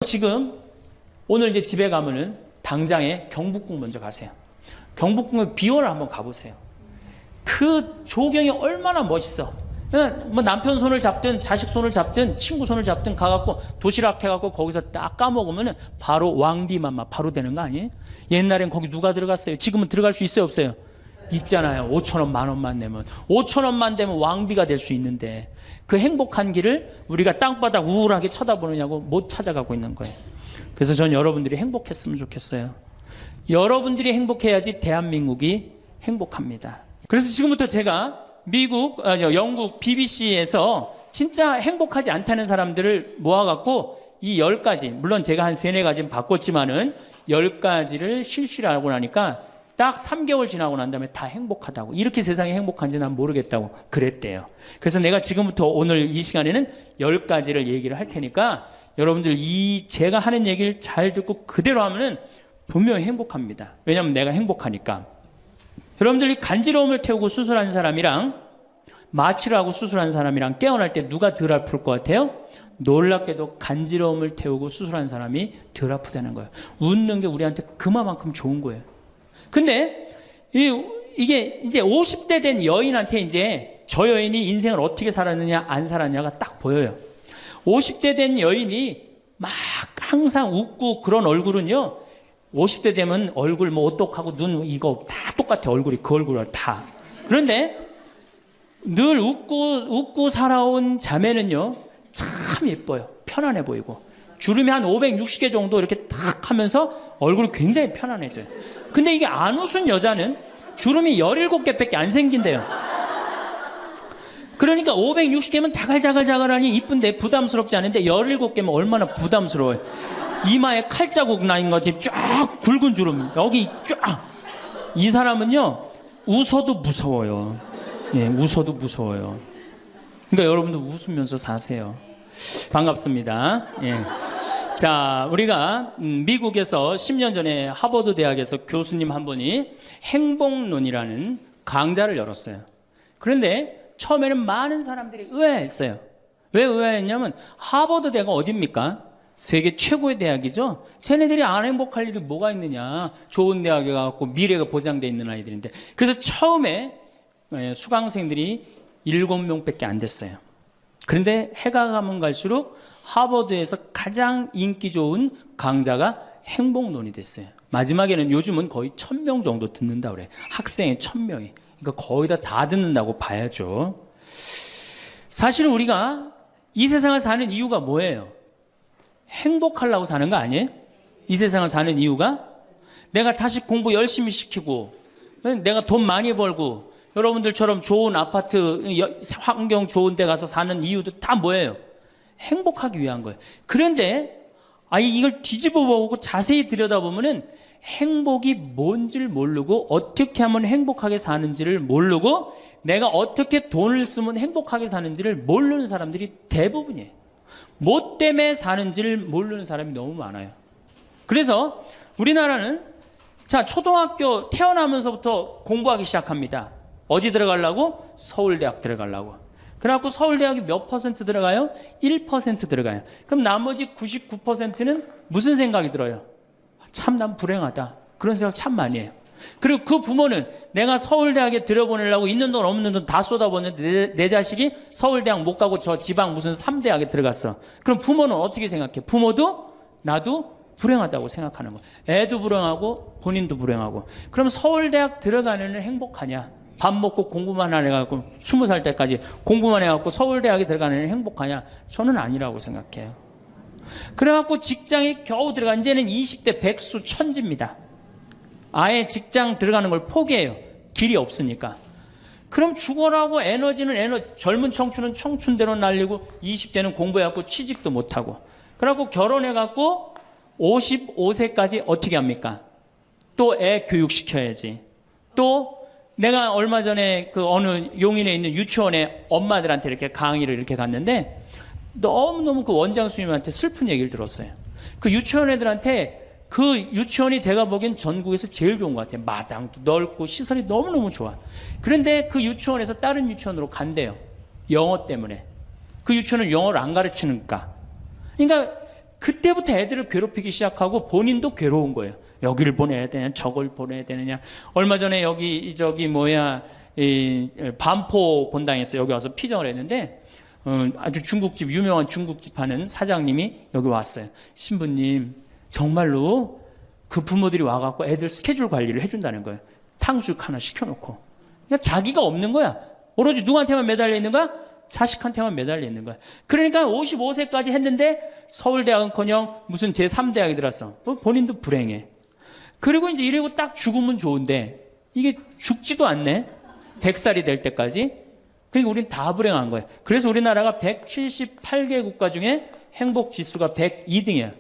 지금 오늘 이제 집에 가면은 당장에 경복궁 먼저 가세요. 경복궁의 비원을 한번 가보세요. 그 조경이 얼마나 멋있어. 뭐 남편 손을 잡든 자식 손을 잡든 친구 손을 잡든 가갖고 도시락 해갖고 거기서 딱 까먹으면 바로 왕비만 바로 되는 거 아니에요? 옛날엔 거기 누가 들어갔어요? 지금은 들어갈 수 있어요 없어요? 있잖아요. 5천원 만원만 내면 5천원만 되면 왕비가 될 수 있는데 그 행복한 길을 우리가 땅바닥 우울하게 쳐다보느냐고 못 찾아가고 있는 거예요. 그래서 전 여러분들이 행복했으면 좋겠어요. 여러분들이 행복해야지 대한민국이 행복합니다. 그래서 지금부터 제가 영국 BBC에서 진짜 행복하지 않다는 사람들을 모아갖고 이 10가지, 물론 제가 한 3-4가지는 바꿨지만은 10가지를 실시를 하고 나니까 딱 3개월 지나고 난 다음에 다 행복하다고. 이렇게 세상이 행복한지 난 모르겠다고 그랬대요. 그래서 내가 지금부터 오늘 이 시간에는 10가지를 얘기를 할 테니까 여러분들 제가 하는 얘기를 잘 듣고 그대로 하면은 분명히 행복합니다. 왜냐하면 내가 행복하니까. 여러분들이 간지러움을 태우고 수술한 사람이랑 마취를 하고 수술한 사람이랑 깨어날 때 누가 덜 아플 것 같아요? 놀랍게도 간지러움을 태우고 수술한 사람이 덜 아프다는 거예요. 웃는 게 우리한테 그만큼 좋은 거예요. 근데 이게 이제 50대 된 여인한테 이제 저 여인이 인생을 어떻게 살았느냐 안 살았냐가 딱 보여요. 50대 된 여인이 막 항상 웃고 그런 얼굴은요, 50대 되면 얼굴 뭐 오똑하고 눈 이거 다 똑같아. 얼굴이 그 얼굴 다. 그런데 늘 웃고 살아온 자매는요 참 예뻐요. 편안해 보이고 주름이 한 560개 정도 이렇게 탁 하면서 얼굴이 굉장히 편안해져요. 근데 이게 안 웃은 여자는 주름이 17개밖에 안 생긴대요. 그러니까 560개면 자갈자갈자갈하니 이쁜데 부담스럽지 않은데 17개면 얼마나 부담스러워요. 이마에 칼자국 나인 거지. 쫙 굵은 주름 여기 쫙. 이 사람은요 웃어도 무서워요. 예, 웃어도 무서워요. 그러니까 여러분도 웃으면서 사세요. 반갑습니다. 예. 자, 우리가 미국에서 10년 전에 하버드 대학에서 교수님 한 분이 행복론이라는 강좌를 열었어요. 그런데 처음에는 많은 사람들이 의아했어요. 왜 의아했냐면 하버드 대학은 어딥니까? 세계 최고의 대학이죠. 쟤네들이 안 행복할 일이 뭐가 있느냐. 좋은 대학에 가고 미래가 보장되어 있는 아이들인데. 그래서 처음에 수강생들이 7명밖에 안 됐어요. 그런데 해가 가면 갈수록 하버드에서 가장 인기 좋은 강좌가 행복론이 됐어요. 마지막에는 요즘은 거의 1000명 정도 듣는다 그래. 학생이 1000명이. 그러니까 거의 다 듣는다고 봐야죠. 사실 우리가 이 세상을 사는 이유가 뭐예요? 행복하려고 사는 거 아니에요? 이 세상을 사는 이유가 내가 자식 공부 열심히 시키고 내가 돈 많이 벌고 여러분들처럼 좋은 아파트 환경 좋은 데 가서 사는 이유도 다 뭐예요? 행복하기 위한 거예요. 그런데 이걸 뒤집어 보고 자세히 들여다보면은 행복이 뭔지를 모르고 어떻게 하면 행복하게 사는지를 모르고 내가 어떻게 돈을 쓰면 행복하게 사는지를 모르는 사람들이 대부분이에요. 뭐 때문에 사는지를 모르는 사람이 너무 많아요. 그래서 우리나라는 자, 초등학교 태어나면서부터 공부하기 시작합니다. 어디 들어가려고? 서울대학 들어가려고. 그래갖고 서울대학이 몇 퍼센트 들어가요? 1% 들어가요. 그럼 나머지 99%는 무슨 생각이 들어요? 참 난 불행하다. 그런 생각 참 많이 해요. 그리고 그 부모는 내가 서울대학에 들여보내려고 있는 돈 없는 돈 다 쏟아붓는데 내 자식이 서울대학 못 가고 저 지방 무슨 3대학에 들어갔어. 그럼 부모는 어떻게 생각해? 부모도 나도 불행하다고 생각하는 거예요. 애도 불행하고 본인도 불행하고. 그럼 서울대학 들어가는 애는 행복하냐? 밥 먹고 공부만 해갖고 20살 때까지 공부만 해갖고 서울대학에 들어가는 애는 행복하냐? 저는 아니라고 생각해요. 그래갖고 직장에 겨우 들어가 이제는 20대 백수 천지입니다. 아예 직장 들어가는 걸 포기해요. 길이 없으니까. 그럼 죽어라고 에너지는 젊은 청춘은 청춘대로 날리고 20대는 공부해갖고 취직도 못하고 그래갖고 결혼해갖고 55세까지 어떻게 합니까? 또 애 교육시켜야지. 또 내가 얼마 전에 그 어느 용인에 있는 유치원에 엄마들한테 이렇게 강의를 이렇게 갔는데 너무너무 그 원장 선생님한테 슬픈 얘기를 들었어요. 그 유치원 애들한테 그 유치원이 제가 보기엔 전국에서 제일 좋은 것 같아요. 마당도 넓고 시설이 너무너무 좋아. 그런데 그 유치원에서 다른 유치원으로 간대요. 영어 때문에. 그 유치원은 영어를 안 가르치니까. 그러니까 그때부터 애들을 괴롭히기 시작하고 본인도 괴로운 거예요. 여기를 보내야 되냐, 저걸 보내야 되느냐. 얼마 전에 여기 저기 이 반포 본당에서 여기 와서 피정을 했는데 아주 중국집, 유명한 중국집 하는 사장님이 여기 왔어요. 신부님, 정말로 그 부모들이 와갖고 애들 스케줄 관리를 해준다는 거예요. 탕수육 하나 시켜놓고. 그러니까 자기가 없는 거야. 오로지 누구한테만 매달려 있는 거야? 자식한테만 매달려 있는 거야. 그러니까 55세까지 했는데 서울대학은커녕 무슨 제3대학에 들었어. 본인도 불행해. 그리고 이제 이러고 딱 죽으면 좋은데 이게 죽지도 않네. 100살이 될 때까지. 그러니까 우린 다 불행한 거예요. 그래서 우리나라가 178개 국가 중에 행복 지수가 102등이야.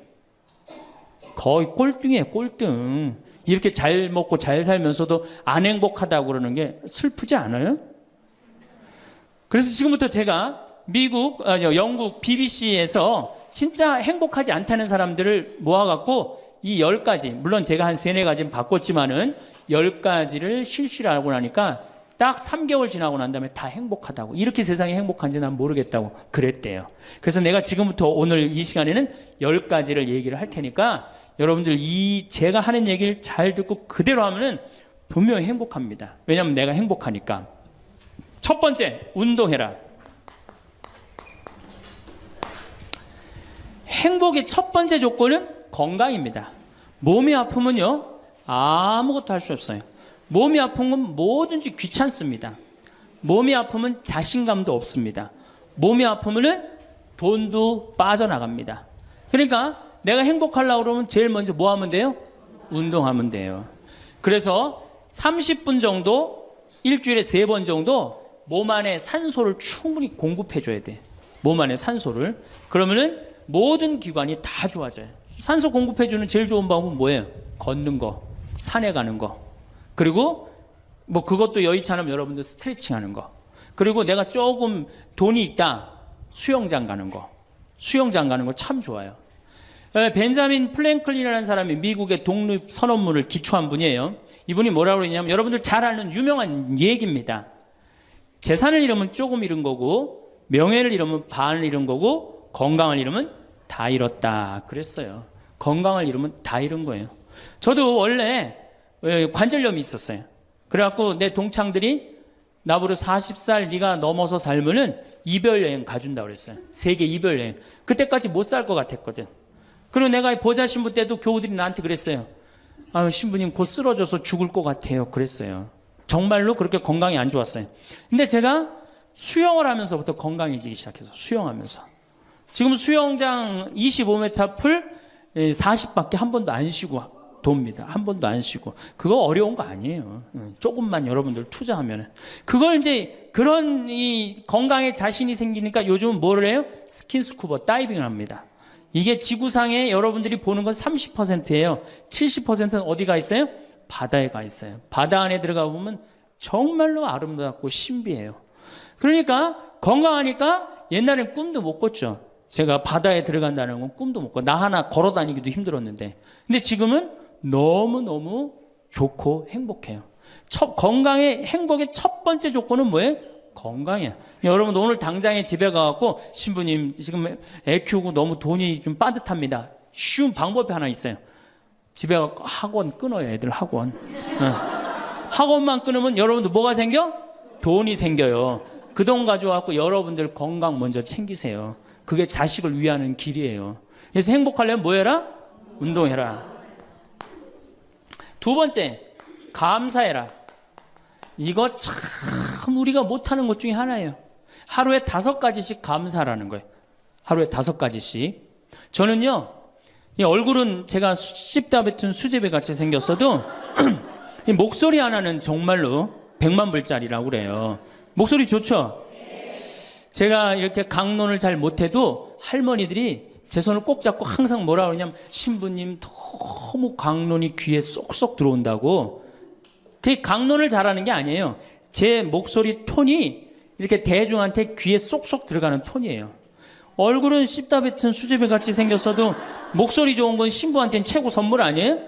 거의 꼴등이에요, 꼴등. 이렇게 잘 먹고 잘 살면서도 안 행복하다고 그러는 게 슬프지 않아요? 그래서 지금부터 제가 영국 BBC에서 진짜 행복하지 않다는 사람들을 모아갖고 이 10가지, 물론 제가 한 3, 4가지는 바꿨지만은 10가지를 실시를 하고 나니까 딱 3개월 지나고 난 다음에 다 행복하다고. 이렇게 세상이 행복한지 난 모르겠다고 그랬대요. 그래서 내가 지금부터 오늘 이 시간에는 10가지를 얘기를 할 테니까 여러분들 제가 하는 얘기를 잘 듣고 그대로 하면은 분명히 행복합니다. 왜냐하면 내가 행복하니까. 첫 번째, 운동해라. 행복의 첫 번째 조건은 건강입니다. 몸이 아프면요, 아무것도 할 수 없어요. 몸이 아픈 건 뭐든지 귀찮습니다. 몸이 아프면 자신감도 없습니다. 몸이 아프면은 돈도 빠져나갑니다. 그러니까 내가 행복하려고 그러면 제일 먼저 뭐 하면 돼요? 운동하면 돼요. 그래서 30분 정도, 일주일에 3번 정도 몸 안에 산소를 충분히 공급해줘야 돼. 몸 안에 산소를. 그러면은 모든 기관이 다 좋아져요. 산소 공급해주는 제일 좋은 방법은 뭐예요? 걷는 거, 산에 가는 거. 그리고 뭐 그것도 여의치 않으면 여러분들 스트레칭 하는 거. 그리고 내가 조금 돈이 있다, 수영장 가는 거. 수영장 가는 거 참 좋아요. 벤자민 플랭클린이라는 사람이 미국의 독립 선언문을 기초한 분이에요. 이분이 뭐라고 그러냐면 여러분들 잘 아는 유명한 얘기입니다. 재산을 잃으면 조금 잃은 거고, 명예를 잃으면 반을 잃은 거고, 건강을 잃으면 다 잃었다 그랬어요. 건강을 잃으면 다 잃은 거예요. 저도 원래 관절염이 있었어요. 그래갖고 내 동창들이 나보고 40살 네가 넘어서 살면은 이별여행 가준다 그랬어요. 세계 이별여행. 그때까지 못 살 것 같았거든. 그리고 내가 보자 신부 때도 교우들이 나한테 그랬어요. 아, 신부님 곧 쓰러져서 죽을 것 같아요. 그랬어요. 정말로 그렇게 건강이 안 좋았어요. 근데 제가 수영을 하면서부터 건강해지기 시작해서 수영하면서. 지금 수영장 25m 풀 40밖에 한 번도 안 쉬고 돕니다. 한 번도 안 쉬고. 그거 어려운 거 아니에요. 조금만 여러분들 투자하면. 그걸 이제 그런 이 건강에 자신이 생기니까 요즘은 뭐를 해요? 스킨스쿠버 다이빙을 합니다. 이게 지구상에 여러분들이 보는 건 30%예요. 70%는 어디가 있어요? 바다에 가 있어요. 바다 안에 들어가 보면 정말로 아름답고 신비해요. 그러니까 건강하니까 옛날엔 꿈도 못 꿨죠. 제가 바다에 들어간다는 건 꿈도 못 꿔. 나 하나 걸어 다니기도 힘들었는데. 근데 지금은 너무너무 좋고 행복해요. 건강의 행복의 첫 번째 조건은 뭐예요? 건강이야. 여러분 오늘 당장에 집에 가갖고 신부님 지금 애 키우고 너무 돈이 좀 빠듯합니다. 쉬운 방법이 하나 있어요. 집에 가서 학원 끊어요. 애들 학원. 학원만 끊으면 여러분들 뭐가 생겨? 돈이 생겨요. 그 돈 가져와갖고 여러분들 건강 먼저 챙기세요. 그게 자식을 위하는 길이에요. 그래서 행복하려면 뭐 해라? 운동해라. 두 번째, 감사해라. 이거 참 우리가 못하는 것 중에 하나예요. 하루에 5가지씩 감사하라는 거예요. 하루에 5가지씩. 저는요, 이 얼굴은 제가 씹다 뱉은 수제비 같이 생겼어도 이 목소리 하나는 정말로 100만 불짜리라고 그래요. 목소리 좋죠? 제가 이렇게 강론을 잘 못해도 할머니들이 제 손을 꼭 잡고 항상 뭐라 그러냐면 신부님 너무 강론이 귀에 쏙쏙 들어온다고. 그게 강론을 잘하는 게 아니에요. 제 목소리 톤이 이렇게 대중한테 귀에 쏙쏙 들어가는 톤이에요. 얼굴은 씹다 뱉은 수제비 같이 생겼어도 목소리 좋은 건 신부한테는 최고 선물 아니에요?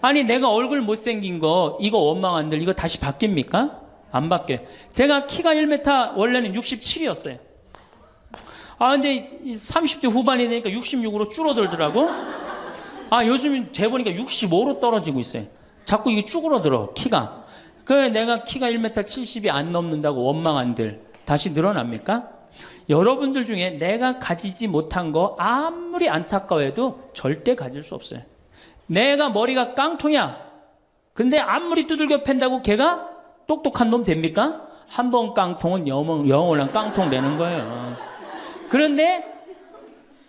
아니 내가 얼굴 못생긴 거 이거 원망한들 이거 다시 바뀝니까? 안 바뀌어요. 제가 키가 1m 원래는 67이었어요. 근데 이 30대 후반이 되니까 66으로 줄어들더라고. 요즘 재보니까 65로 떨어지고 있어요. 자꾸 이게 쭈그러들어, 키가. 그래, 내가 키가 1m 70이 안 넘는다고 원망한들 다시 늘어납니까? 여러분들 중에 내가 가지지 못한 거 아무리 안타까워해도 절대 가질 수 없어요. 내가 머리가 깡통이야. 근데 아무리 두들겨 팬다고 걔가 똑똑한 놈 됩니까? 한 번 깡통은 영원한 깡통 되는 거예요. 그런데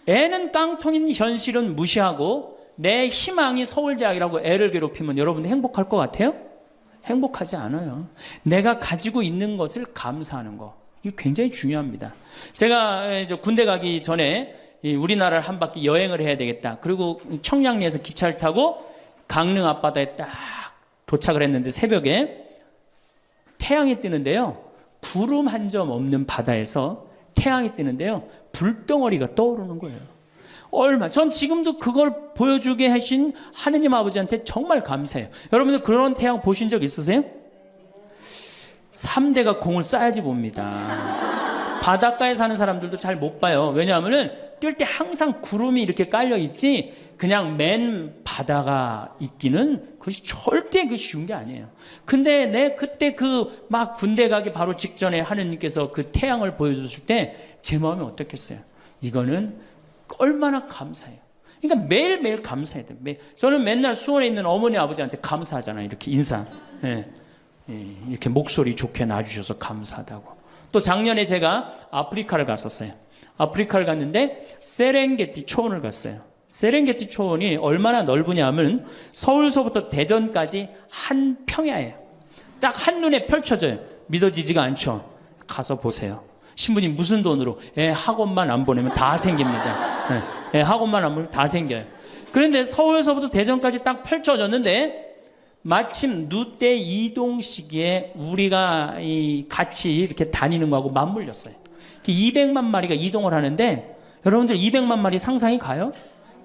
애는 깡통인 현실은 무시하고 내 희망이 서울대학이라고 애를 괴롭히면 여러분들 행복할 것 같아요? 행복하지 않아요. 내가 가지고 있는 것을 감사하는 거. 이거 굉장히 중요합니다. 제가 군대 가기 전에 우리나라를 한 바퀴 여행을 해야 되겠다. 그리고 청량리에서 기차를 타고 강릉 앞바다에 딱 도착을 했는데 새벽에 태양이 뜨는데요. 구름 한 점 없는 바다에서 태양이 뜨는데요. 불덩어리가 떠오르는 거예요. 전 지금도 그걸 보여주게 하신 하느님 아버지한테 정말 감사해요. 여러분들 그런 태양 보신 적 있으세요? 3대가 공을 쌓아야지 봅니다. 바닷가에 사는 사람들도 잘 못 봐요. 왜냐하면은 뜰 때 항상 구름이 이렇게 깔려 있지 그냥 맨 바다가 있기는 그것이 절대 쉬운 게 아니에요. 근데 그때 막 군대 가기 바로 직전에 하느님께서 그 태양을 보여주실 때 제 마음이 어떻겠어요? 이거는 얼마나 감사해요. 그러니까 매일매일 감사해야 돼요. 저는 맨날 수원에 있는 어머니 아버지한테 감사하잖아요. 이렇게 인사. 이렇게 목소리 좋게 놔주셔서 감사하다고. 또 작년에 제가 아프리카를 갔었어요. 아프리카를 갔는데 세렝게티 초원을 갔어요. 세렝게티 초원이 얼마나 넓으냐 하면 서울서부터 대전까지 한 평야예요. 딱 한눈에 펼쳐져요. 믿어지지가 않죠. 가서 보세요. 신부님 무슨 돈으로? 학원만 안 보내면 다 생깁니다. 학원만 안 보내면 다 생겨요. 그런데 서울서부터 대전까지 딱 펼쳐졌는데 마침 누때 이동 시기에 우리가 같이 이렇게 다니는 거하고 맞물렸어요. 200만 마리가 이동을 하는데 여러분들 200만 마리 상상이 가요?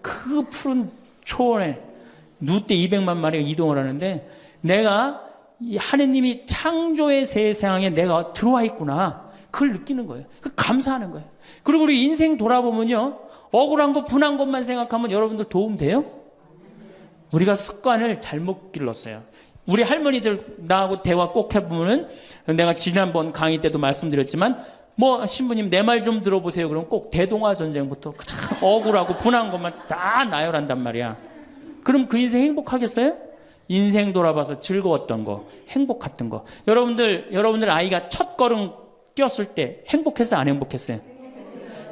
그 푸른 초원에 누때 200만 마리가 이동을 하는데 내가 이 하느님이 창조의 세상에 내가 들어와 있구나. 그걸 느끼는 거예요. 감사하는 거예요. 그리고 우리 인생 돌아보면요. 억울한 거 분한 것만 생각하면 여러분들 도움 돼요? 우리가 습관을 잘못 길렀어요. 우리 할머니들 나하고 대화 꼭 해보면은 내가 지난번 강의 때도 말씀드렸지만 신부님 내 말 좀 들어보세요. 그러면 꼭 대동아 전쟁부터 참 억울하고 분한 것만 다 나열한단 말이야. 그럼 그 인생 행복하겠어요? 인생 돌아봐서 즐거웠던 거, 행복했던 거. 여러분들 아이가 첫 걸음 뛰었을 때 행복했어요? 안 행복했어요?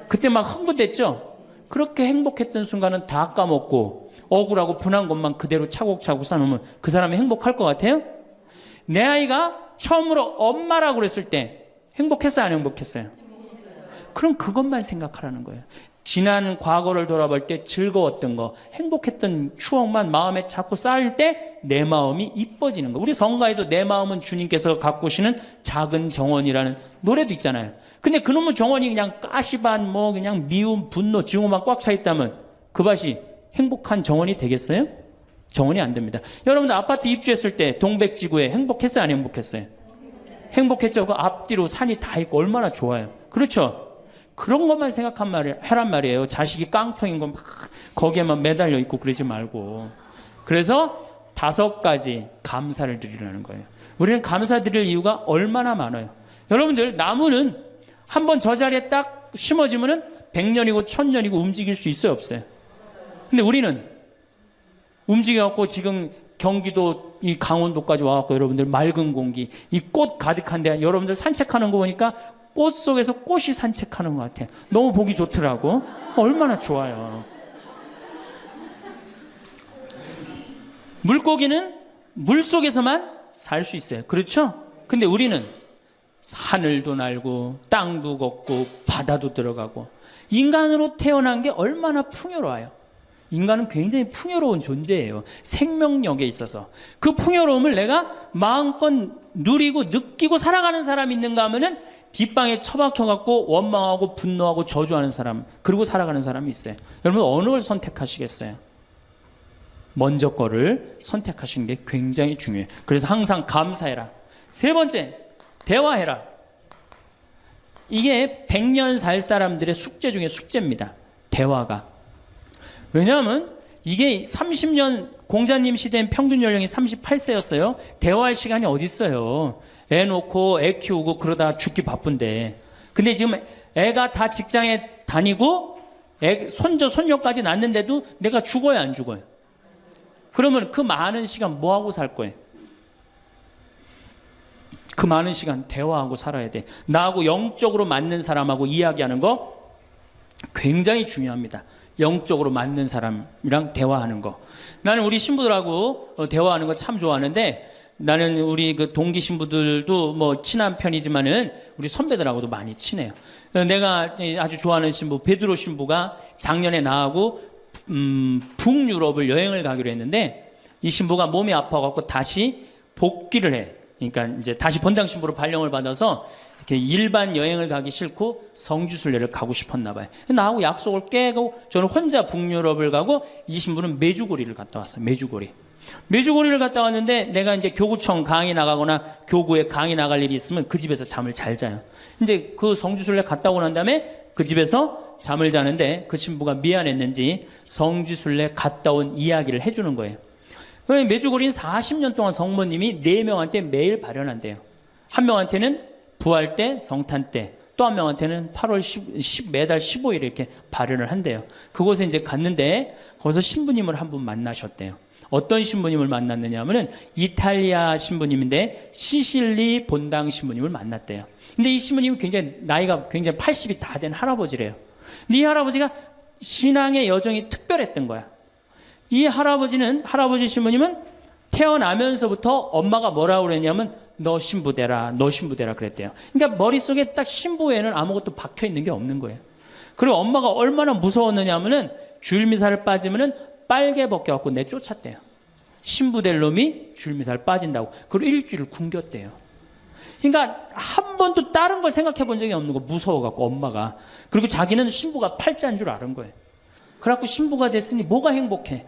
그때 막 흥분됐죠? 그렇게 행복했던 순간은 다 까먹고 억울하고 분한 것만 그대로 차곡차곡 쌓아놓으면 그 사람이 행복할 것 같아요? 내 아이가 처음으로 엄마라고 그랬을 때 행복했어요? 안 행복했어요? 그럼 그것만 생각하라는 거예요. 지난 과거를 돌아볼 때 즐거웠던 거, 행복했던 추억만 마음에 자꾸 쌓일 때 내 마음이 이뻐지는 거. 우리 성가에도 내 마음은 주님께서 가꾸시는 작은 정원이라는 노래도 있잖아요. 근데 그놈의 정원이 그냥 가시반 그냥 미움, 분노, 증오만 꽉 차 있다면 그 밭이 행복한 정원이 되겠어요? 정원이 안 됩니다. 여러분들 아파트 입주했을 때 동백지구에 행복했어요? 안 행복했어요? 행복했죠. 그 앞뒤로 산이 다 있고 얼마나 좋아요. 그렇죠? 그런 것만 해란 말이에요. 자식이 깡통인 거 막 거기에만 매달려 있고 그러지 말고. 그래서 5가지 감사를 드리라는 거예요. 우리는 감사드릴 이유가 얼마나 많아요. 여러분들 나무는 한번 저 자리에 딱 심어지면은 100년이고 1000년이고 움직일 수 있어요, 없어요? 근데 우리는 움직여갖고 지금 경기도 이 강원도까지 와갖고 여러분들 맑은 공기, 이 꽃 가득한데 여러분들 산책하는 거 보니까 꽃 속에서 꽃이 산책하는 것 같아요. 너무 보기 좋더라고. 얼마나 좋아요. 물고기는 물 속에서만 살 수 있어요. 그렇죠? 근데 우리는 하늘도 날고 땅도 걷고 바다도 들어가고 인간으로 태어난 게 얼마나 풍요로워요. 인간은 굉장히 풍요로운 존재예요. 생명력에 있어서. 그 풍요로움을 내가 마음껏 누리고 느끼고 살아가는 사람이 있는가 하면은 뒷방에 처박혀갖고 원망하고 분노하고 저주하는 사람, 그리고 살아가는 사람이 있어요. 여러분 어느 걸 선택하시겠어요? 먼저 거를 선택하시는 게 굉장히 중요해요. 그래서 항상 감사해라. 3번째, 대화해라. 이게 100년 살 사람들의 숙제 중에 숙제입니다. 대화가. 왜냐하면 이게 30년 공자님 시대엔 평균 연령이 38세였어요. 대화할 시간이 어디 있어요. 애 놓고 애 키우고 그러다 죽기 바쁜데. 근데 지금 애가 다 직장에 다니고 애 손자 손녀까지 낳는데도 내가 죽어야 안 죽어요. 그러면 그 많은 시간 뭐 하고 살 거예요? 그 많은 시간 대화하고 살아야 돼. 나하고 영적으로 맞는 사람하고 이야기하는 거 굉장히 중요합니다. 영적으로 맞는 사람이랑 대화하는 거. 나는 우리 신부들하고 대화하는 거 참 좋아하는데, 나는 우리 그 동기 신부들도 뭐 친한 편이지만은 우리 선배들하고도 많이 친해요. 내가 아주 좋아하는 신부 베드로 신부가 작년에 나하고 북유럽을 여행을 가기로 했는데, 이 신부가 몸이 아파갖고 다시 복귀를 해. 그러니까 이제 다시 본당 신부로 발령을 받아서 이렇게 일반 여행을 가기 싫고 성지순례를 가고 싶었나 봐요. 나하고 약속을 깨고 저는 혼자 북유럽을 가고, 이 신부는 메주고리를 갔다 왔어요. 메주고리를 갔다 왔는데, 내가 이제 교구청 강의 나가거나 교구에 강의 나갈 일이 있으면 그 집에서 잠을 잘 자요. 이제 그 성지순례 갔다 오고 난 다음에 그 집에서 잠을 자는데, 그 신부가 미안했는지 성지순례 갔다 온 이야기를 해주는 거예요. 메주고리는 40년 동안 성모님이 4명한테 매일 발현한대요. 한 명한테는 부활 때, 성탄 때, 또 한 명한테는 8월 10, 매달 15일에 이렇게 발현을 한대요. 그곳에 이제 갔는데, 거기서 신부님을 한 분 만나셨대요. 어떤 신부님을 만났느냐 하면은 이탈리아 신부님인데 시실리 본당 신부님을 만났대요. 근데 이 신부님은 굉장히 나이가 굉장히 80이 다 된 할아버지래요. 근데 이 할아버지가 신앙의 여정이 특별했던 거야. 이 할아버지 신부님은 태어나면서부터 엄마가 뭐라고 그랬냐면 너 신부되라 그랬대요. 그러니까 머릿속에 딱 신부에는 아무것도 박혀 있는 게 없는 거예요. 그리고 엄마가 얼마나 무서웠느냐 하면은 주일미사를 빠지면은 빨개 벗겨갖고 내쫓았대요. 신부될 놈이 주일미사를 빠진다고. 그리고 일주일을 굶겼대요. 그러니까 한 번도 다른 걸 생각해 본 적이 없는 거, 무서워갖고 엄마가. 그리고 자기는 신부가 팔자인 줄 아는 거예요. 그래갖고 신부가 됐으니 뭐가 행복해.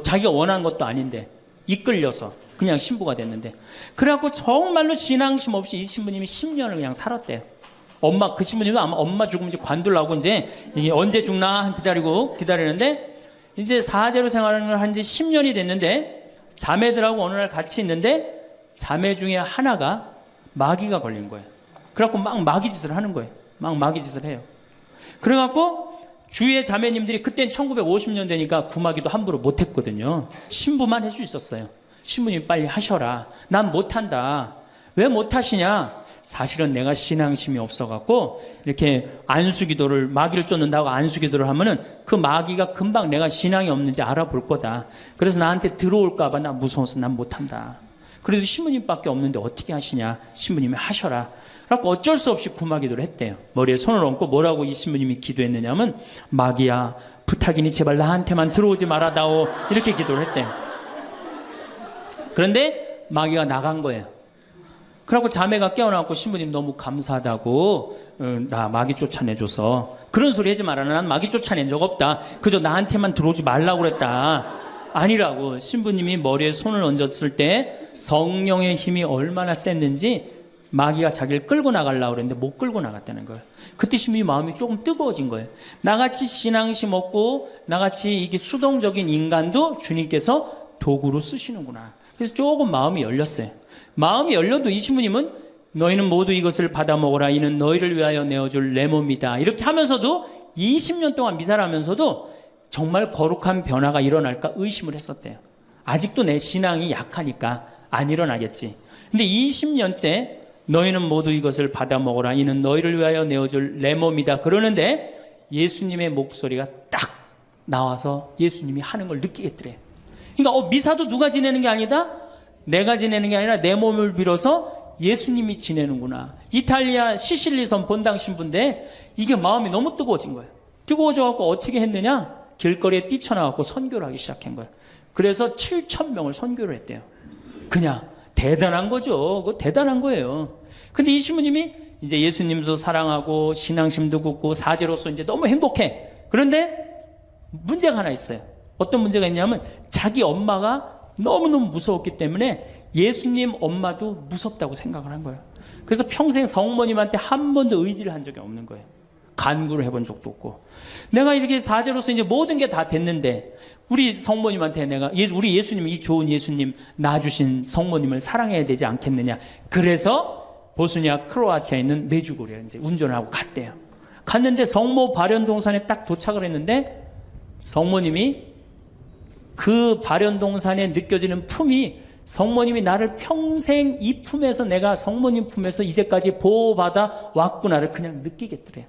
자기가 원한 것도 아닌데 이끌려서 그냥 신부가 됐는데, 그래갖고 정말로 신앙심 없이 이 신부님이 10년을 그냥 살았대요. 그 신부님도 아마 엄마 죽으면 이제 관두려고 이제 이게 언제 죽나 기다리는데, 이제 사제로 생활을 한 지 10년이 됐는데, 자매들하고 어느 날 같이 있는데 자매 중에 하나가 마귀가 걸린 거예요. 그래갖고 막 마귀짓을 하는 거예요. 막 마귀짓을 해요. 그래갖고 주위의 자매님들이, 그땐 1950년대니까 구마기도 함부로 못했거든요. 신부만 할 수 있었어요. 신부님 빨리 하셔라. 난 못한다. 왜 못하시냐? 사실은 내가 신앙심이 없어갖고 이렇게 안수기도를, 마귀를 쫓는다고 안수기도를 하면은 그 마귀가 금방 내가 신앙이 없는지 알아볼 거다. 그래서 나한테 들어올까봐 나 무서워서 난 못한다. 그래도 신부님밖에 없는데 어떻게 하시냐? 신부님이 하셔라. 그래서 어쩔 수 없이 구마기도를 했대요. 머리에 손을 얹고 뭐라고 이 신부님이 기도했느냐면, 마귀야 부탁이니 제발 나한테만 들어오지 말아다오, 이렇게 기도를 했대요. 그런데 마귀가 나간 거예요. 그래갖고 자매가 깨어나고, 신부님 너무 감사하다고, 나 마귀 쫓아내줘서. 그런 소리 하지 마라. 난 마귀 쫓아낸 적 없다. 그저 나한테만 들어오지 말라고 그랬다. 아니라고. 신부님이 머리에 손을 얹었을 때 성령의 힘이 얼마나 셌는지 마귀가 자기를 끌고 나가려고 그랬는데 못 끌고 나갔다는 거예요. 그때 신부님 마음이 조금 뜨거워진 거예요. 나같이 신앙심 없고 나같이 이게 수동적인 인간도 주님께서 도구로 쓰시는구나. 그래서 조금 마음이 열렸어요. 마음이 열려도 이 신부님은 너희는 모두 이것을 받아 먹어라. 이는 너희를 위하여 내어줄 내 몸이다. 이렇게 하면서도 20년 동안 미사를 하면서도 정말 거룩한 변화가 일어날까 의심을 했었대요. 아직도 내 신앙이 약하니까 안 일어나겠지. 근데 20년째 너희는 모두 이것을 받아 먹어라. 이는 너희를 위하여 내어줄 내 몸이다. 그러는데 예수님의 목소리가 딱 나와서 예수님이 하는 걸 느끼겠더래. 그러니까 미사도 누가 지내는 게 아니다? 내가 지내는 게 아니라 내 몸을 빌어서 예수님이 지내는구나. 이탈리아 시실리섬 본당 신부인데 이게 마음이 너무 뜨거워진 거예요. 뜨거워져갖고 어떻게 했느냐? 길거리에 뛰쳐나가고 선교를 하기 시작한 거예요. 그래서 7,000명을 선교를 했대요. 그냥 대단한 거죠. 그거 대단한 거예요. 근데 이 신부님이 이제 예수님도 사랑하고 신앙심도 굳고 사제로서 이제 너무 행복해. 그런데 문제가 하나 있어요. 어떤 문제가 있냐면 자기 엄마가 너무너무 무서웠기 때문에 예수님 엄마도 무섭다고 생각을 한 거예요. 그래서 평생 성모님한테 한 번도 의지를 한 적이 없는 거예요. 간구를 해본 적도 없고. 내가 이렇게 사제로서 이제 모든 게 다 됐는데 우리 성모님한테 내가 우리 예수님, 이 좋은 예수님 낳아주신 성모님을 사랑해야 되지 않겠느냐. 그래서 보스니아 크로아티아에 있는 메주고리에 이제 운전을 하고 갔대요. 갔는데 성모 발연동산에 딱 도착을 했는데 성모님이 그 발연동산에 느껴지는 품이 성모님이 나를 평생 이 품에서 내가 성모님 품에서 이제까지 보호받아 왔구나를 그냥 느끼겠더래요.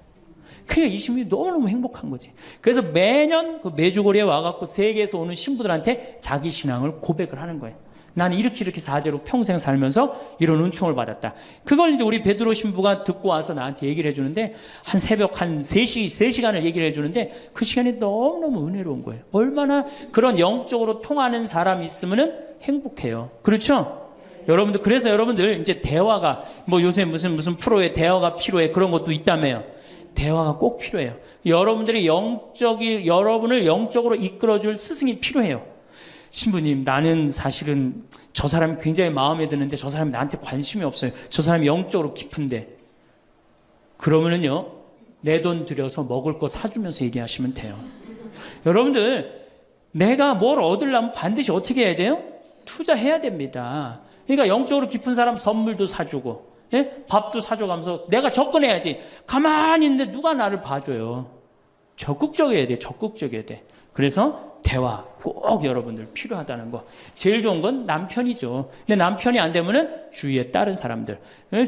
그러니까 이 신부님이 너무너무 행복한 거지. 그래서 매년 그 메주고리에 와갖고 세계에서 오는 신부들한테 자기 신앙을 고백을 하는 거예요. 나는 이렇게 사제로 평생 살면서 이런 은총을 받았다. 그걸 이제 우리 베드로 신부가 듣고 와서 나한테 얘기를 해주는데 한 새벽 한 3시간을 얘기를 해주는데 그 시간이 너무너무 은혜로운 거예요. 얼마나 그런 영적으로 통하는 사람이 있으면은 행복해요. 그렇죠? 여러분들, 그래서 여러분들 이제 대화가 뭐 요새 무슨 프로에 대화가 필요해 그런 것도 있다며요. 대화가 꼭 필요해요. 여러분들이 여러분을 영적으로 이끌어줄 스승이 필요해요. 신부님, 나는 사실은 저 사람이 굉장히 마음에 드는데 저 사람이 나한테 관심이 없어요. 저 사람이 영적으로 깊은데. 그러면은요, 내 돈 들여서 먹을 거 사주면서 얘기하시면 돼요. 여러분들, 내가 뭘 얻으려면 반드시 어떻게 해야 돼요? 투자해야 됩니다. 그러니까 영적으로 깊은 사람 선물도 사주고, 예? 밥도 사줘가면서 내가 접근해야지. 가만히 있는데 누가 나를 봐줘요. 적극적이어야 돼. 적극적이어야 돼. 그래서 대화 꼭 여러분들 필요하다는 거. 제일 좋은 건 남편이죠. 근데 남편이 안 되면은 주위에 다른 사람들,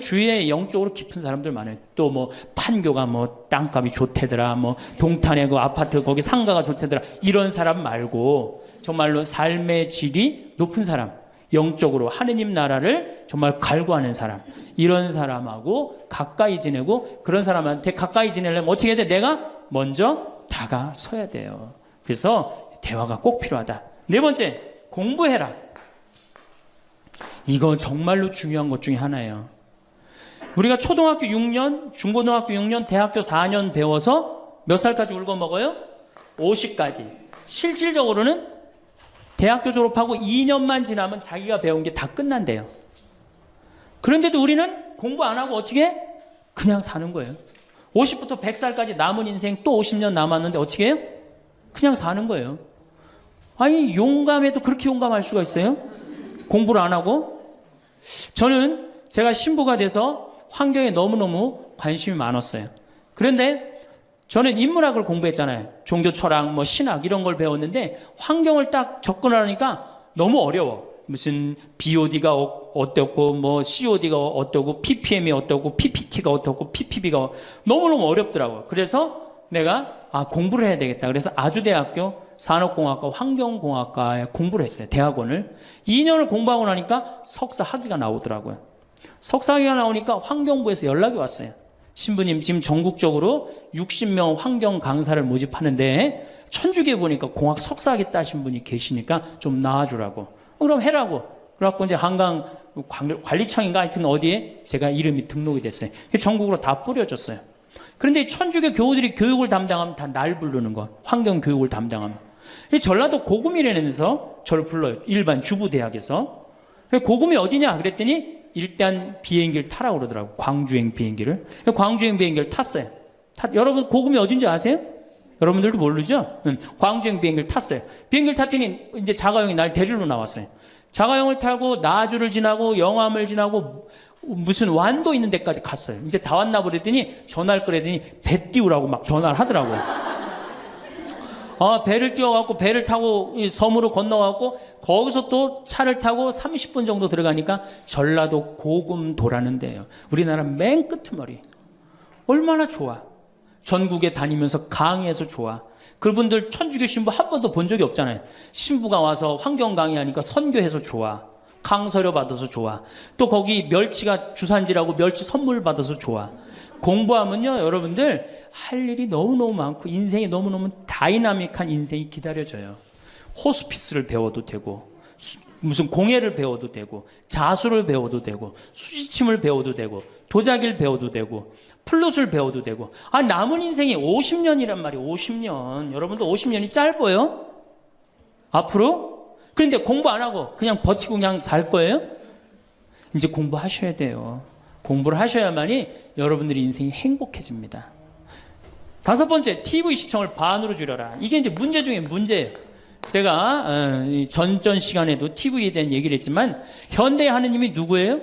주위에 영적으로 깊은 사람들 많아요. 또 뭐 판교가 뭐 땅값이 좋대더라, 뭐 동탄에 그 아파트 거기 상가가 좋대더라, 이런 사람 말고 정말로 삶의 질이 높은 사람, 영적으로 하느님 나라를 정말 갈구하는 사람, 이런 사람하고 가까이 지내고, 그런 사람한테 가까이 지내려면 어떻게 해야 돼? 내가 먼저 다가서야 돼요. 그래서 대화가 꼭 필요하다. 네 번째, 공부해라. 이거 정말로 중요한 것 중에 하나예요. 우리가 초등학교 6년, 중고등학교 6년, 대학교 4년 배워서 몇 살까지 울고 먹어요? 50까지. 실질적으로는 대학교 졸업하고 2년만 지나면 자기가 배운 게 다 끝난대요. 그런데도 우리는 공부 안 하고 어떻게 해? 그냥 사는 거예요. 50부터 100살까지 남은 인생 또 50년 남았는데 어떻게 해요? 그냥 사는 거예요. 아니, 용감해도 그렇게 용감할 수가 있어요? 공부를 안 하고? 저는 제가 신부가 돼서 환경에 너무너무 관심이 많았어요. 그런데 저는 인문학을 공부했잖아요. 종교 철학, 뭐 신학 이런 걸 배웠는데 환경을 딱 접근하니까 너무 어려워. 무슨 BOD가 어떻고, 뭐 COD가 어떻고, PPM이 어떻고, PPT가 어떻고, PPB가 너무너무 어렵더라고요. 그래서 내가 공부를 해야 되겠다. 그래서 아주대학교 산업공학과 환경공학과에 공부를 했어요. 대학원을. 2년을 공부하고 나니까 석사 학위가 나오더라고요. 석사 학위가 나오니까 환경부에서 연락이 왔어요. 신부님, 지금 전국적으로 60명 환경 강사를 모집하는데 천주교에 보니까 공학 석사학위 따신 분이 계시니까 좀 나와주라고. 그럼 해라고. 그래갖고 이제 한강 관리청인가 하여튼 어디에 제가 이름이 등록이 됐어요. 전국으로 다 뿌려졌어요. 그런데 천주교 교우들이 교육을 담당하면 다 날 부르는 거. 환경 교육을 담당하면. 전라도 고구미라면서 저를 불러요. 일반 주부대학에서. 고구미 어디냐? 그랬더니 일단 비행기를 타라고 그러더라고. 광주행 비행기를. 광주행 비행기를 탔어요. 여러분 고구미 어딘지 아세요? 여러분들도 모르죠? 광주행 비행기를 탔어요. 비행기를 탔더니 이제 자가용이 날 데리러 나왔어요. 자가용을 타고 나주를 지나고 영암을 지나고 무슨 완도 있는 데까지 갔어요. 이제 다 왔나 보랬더니 전화를 끌더니 배 띄우라고 막 전화를 하더라고요. 배를 띄워갖고 배를 타고 섬으로 건너갖고 거기서 또 차를 타고 30분 정도 들어가니까 전라도 고금도라는 데예요. 우리나라 맨 끄트머리. 얼마나 좋아. 전국에 다니면서 강의해서 좋아. 그분들 천주교 신부 한 번도 본 적이 없잖아요. 신부가 와서 환경 강의하니까 선교해서 좋아. 강서료 받아서 좋아. 또 거기 멸치가 주산지라고 멸치 선물 받아서 좋아. 공부하면요, 여러분들 할 일이 너무너무 많고 인생이 너무너무 다이나믹한 인생이 기다려져요. 호스피스를 배워도 되고, 무슨 공예를 배워도 되고, 자수를 배워도 되고, 수지침을 배워도 되고, 도자기를 배워도 되고, 플룻을 배워도 되고. 남은 인생이 50년이란 말이에요. 50년. 여러분들 50년이 짧아요? 앞으로? 그런데 공부 안 하고 그냥 버티고 그냥 살 거예요? 이제 공부하셔야 돼요. 공부를 하셔야만이 여러분들의 인생이 행복해집니다. 5번째, TV 시청을 반으로 줄여라. 이게 이제 문제 중에 문제예요. 제가 전전 시간에도 TV에 대한 얘기를 했지만 현대의 하느님이 누구예요?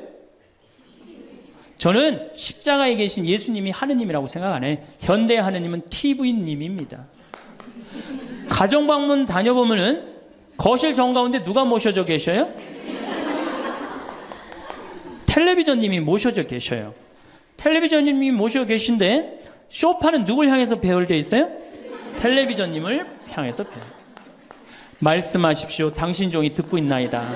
저는 십자가에 계신 예수님이 하느님이라고 생각 안 해요. 현대의 하느님은 TV님입니다. 가정방문 다녀보면은 거실 정가운데 누가 모셔져 계셔요? 텔레비전님이 모셔져 계셔요. 텔레비전님이 모셔 계신데 소파는 누굴 향해서 배열되어 있어요? 텔레비전님을 향해서 배열. 말씀하십시오. 당신 종이 듣고 있나이다.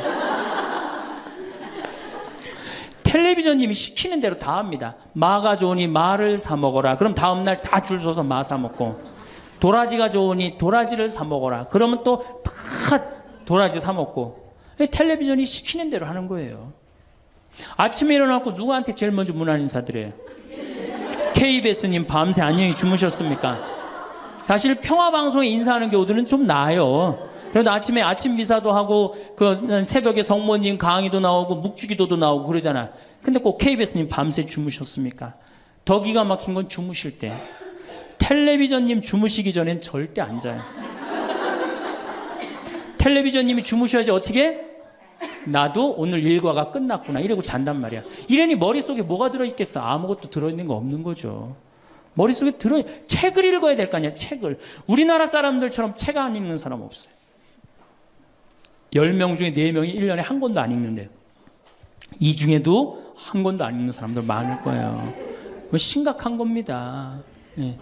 텔레비전님이 시키는 대로 다 합니다. 마가 좋으니 마를 사 먹어라. 그럼 다음날 다 줄 서서 마 사 먹고, 도라지가 좋으니 도라지를 사 먹어라. 그러면 또 다 도라지 사 먹고. 텔레비전이 시키는 대로 하는 거예요. 아침에 일어나고 누구한테 제일 먼저 문안 인사드려요? KBS님 밤새 안녕히 주무셨습니까? 사실 평화방송에 인사하는 경우들은 좀 나아요. 그래도 아침에 아침 미사도 하고 그 새벽에 성모님 강의도 나오고 묵주기도도 나오고 그러잖아. 근데 꼭 KBS님 밤새 주무셨습니까? 더 기가 막힌 건 주무실 때. 텔레비전님 주무시기 전엔 절대 안 자요. 텔레비전님이 주무셔야지 어떻게? 나도 오늘 일과가 끝났구나 이러고 잔단 말이야. 이러니 머릿속에 뭐가 들어있겠어? 아무것도 들어있는 거 없는 거죠. 머릿속에 책을 읽어야 될 거 아니야. 책을. 우리나라 사람들처럼 책 안 읽는 사람 없어요. 10명 중에 4명이 1년에 한 권도 안 읽는데요. 이 중에도 한 권도 안 읽는 사람들 많을 거예요. 심각한 겁니다. 예.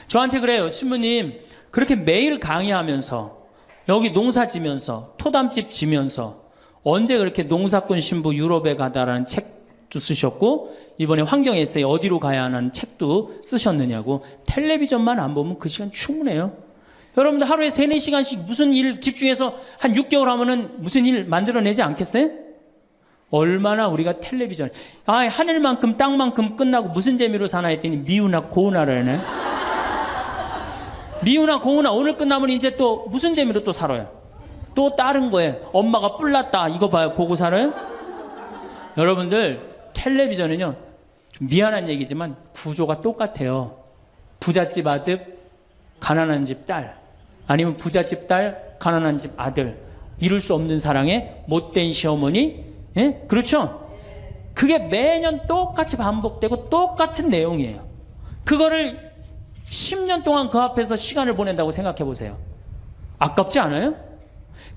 저한테 그래요. 신부님 그렇게 매일 강의하면서 여기 농사 지면서 토담집 지면서 언제 그렇게 농사꾼 신부 유럽에 가다라는 책도 쓰셨고 이번에 환경 에세이 어디로 가야 하는 책도 쓰셨느냐고. 텔레비전만 안 보면 그 시간 충분해요. 여러분들 하루에 3-4시간씩 무슨 일 집중해서 한 6개월 하면은 무슨 일 만들어내지 않겠어요? 얼마나 우리가 텔레비전 하늘만큼 땅만큼 끝나고 무슨 재미로 사나 했더니 미우나 고우나를 하네. 미우나 고우나 오늘 끝나면 이제 또 무슨 재미로 또 살아요? 또 다른 거에 엄마가 뿔났다 이거 봐요. 보고 살아요? 여러분들 텔레비전은요 좀 미안한 얘기지만 구조가 똑같아요. 부잣집 아들 가난한 집 딸, 아니면 부잣집 딸 가난한 집 아들, 이룰 수 없는 사랑에 못된 시어머니. 예? 그렇죠? 그게 매년 똑같이 반복되고 똑같은 내용이에요. 그거를 10년 동안 그 앞에서 시간을 보낸다고 생각해 보세요. 아깝지 않아요?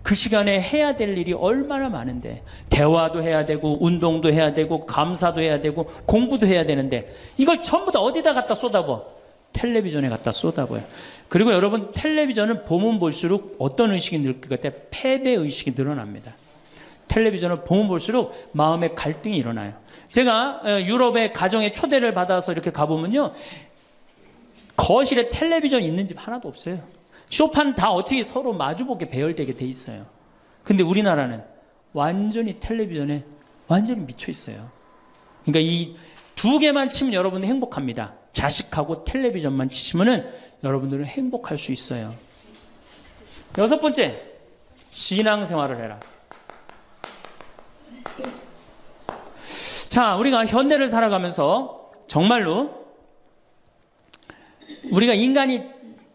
그 시간에 해야 될 일이 얼마나 많은데, 대화도 해야 되고 운동도 해야 되고 감사도 해야 되고 공부도 해야 되는데 이걸 전부 다 어디다 갖다 쏟아부어? 텔레비전에 갖다 쏟아부어요. 그리고 여러분 텔레비전을 보면 볼수록 어떤 의식이 늘 것 같아요? 패배의식이 늘어납니다. 텔레비전을 보면 볼수록 마음에 갈등이 일어나요. 제가 유럽의 가정에 초대를 받아서 이렇게 가보면요 거실에 텔레비전 있는 집 하나도 없어요. 소파는 다 어떻게 서로 마주보게 배열되게 돼 있어요. 근데 우리나라는 완전히 텔레비전에 완전히 미쳐 있어요. 그러니까 이 2개만 치면 여러분은 행복합니다. 자식하고 텔레비전만 치시면은 여러분들은 행복할 수 있어요. 6번째, 신앙생활을 해라. 자, 우리가 현대를 살아가면서 정말로 우리가 인간이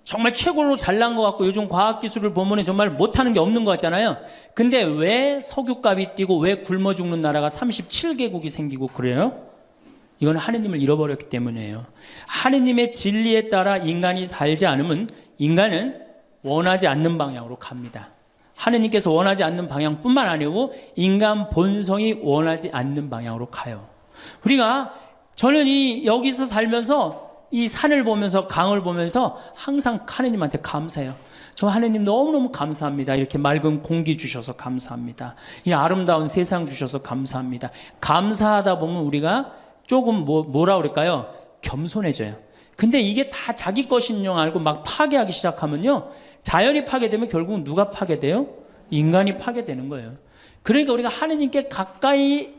정말 최고로 잘난 것 같고 요즘 과학기술을 보면 정말 못하는 게 없는 것 같잖아요. 근데 왜 석유값이 뛰고 왜 굶어 죽는 나라가 37개국이 생기고 그래요? 이건 하느님을 잃어버렸기 때문이에요. 하느님의 진리에 따라 인간이 살지 않으면 인간은 원하지 않는 방향으로 갑니다. 하느님께서 원하지 않는 방향뿐만 아니고 인간 본성이 원하지 않는 방향으로 가요. 저는 여기서 살면서 이 산을 보면서 강을 보면서 항상 하느님한테 감사해요. 저 하느님 너무너무 감사합니다. 이렇게 맑은 공기 주셔서 감사합니다. 이 아름다운 세상 주셔서 감사합니다. 감사하다 보면 우리가 조금 뭐라 그럴까요? 겸손해져요. 근데 이게 다 자기 것인 줄 알고 막 파괴하기 시작하면요 자연이 파괴되면 결국은 누가 파괴돼요? 인간이 파괴되는 거예요. 그러니까 우리가 하느님께 가까이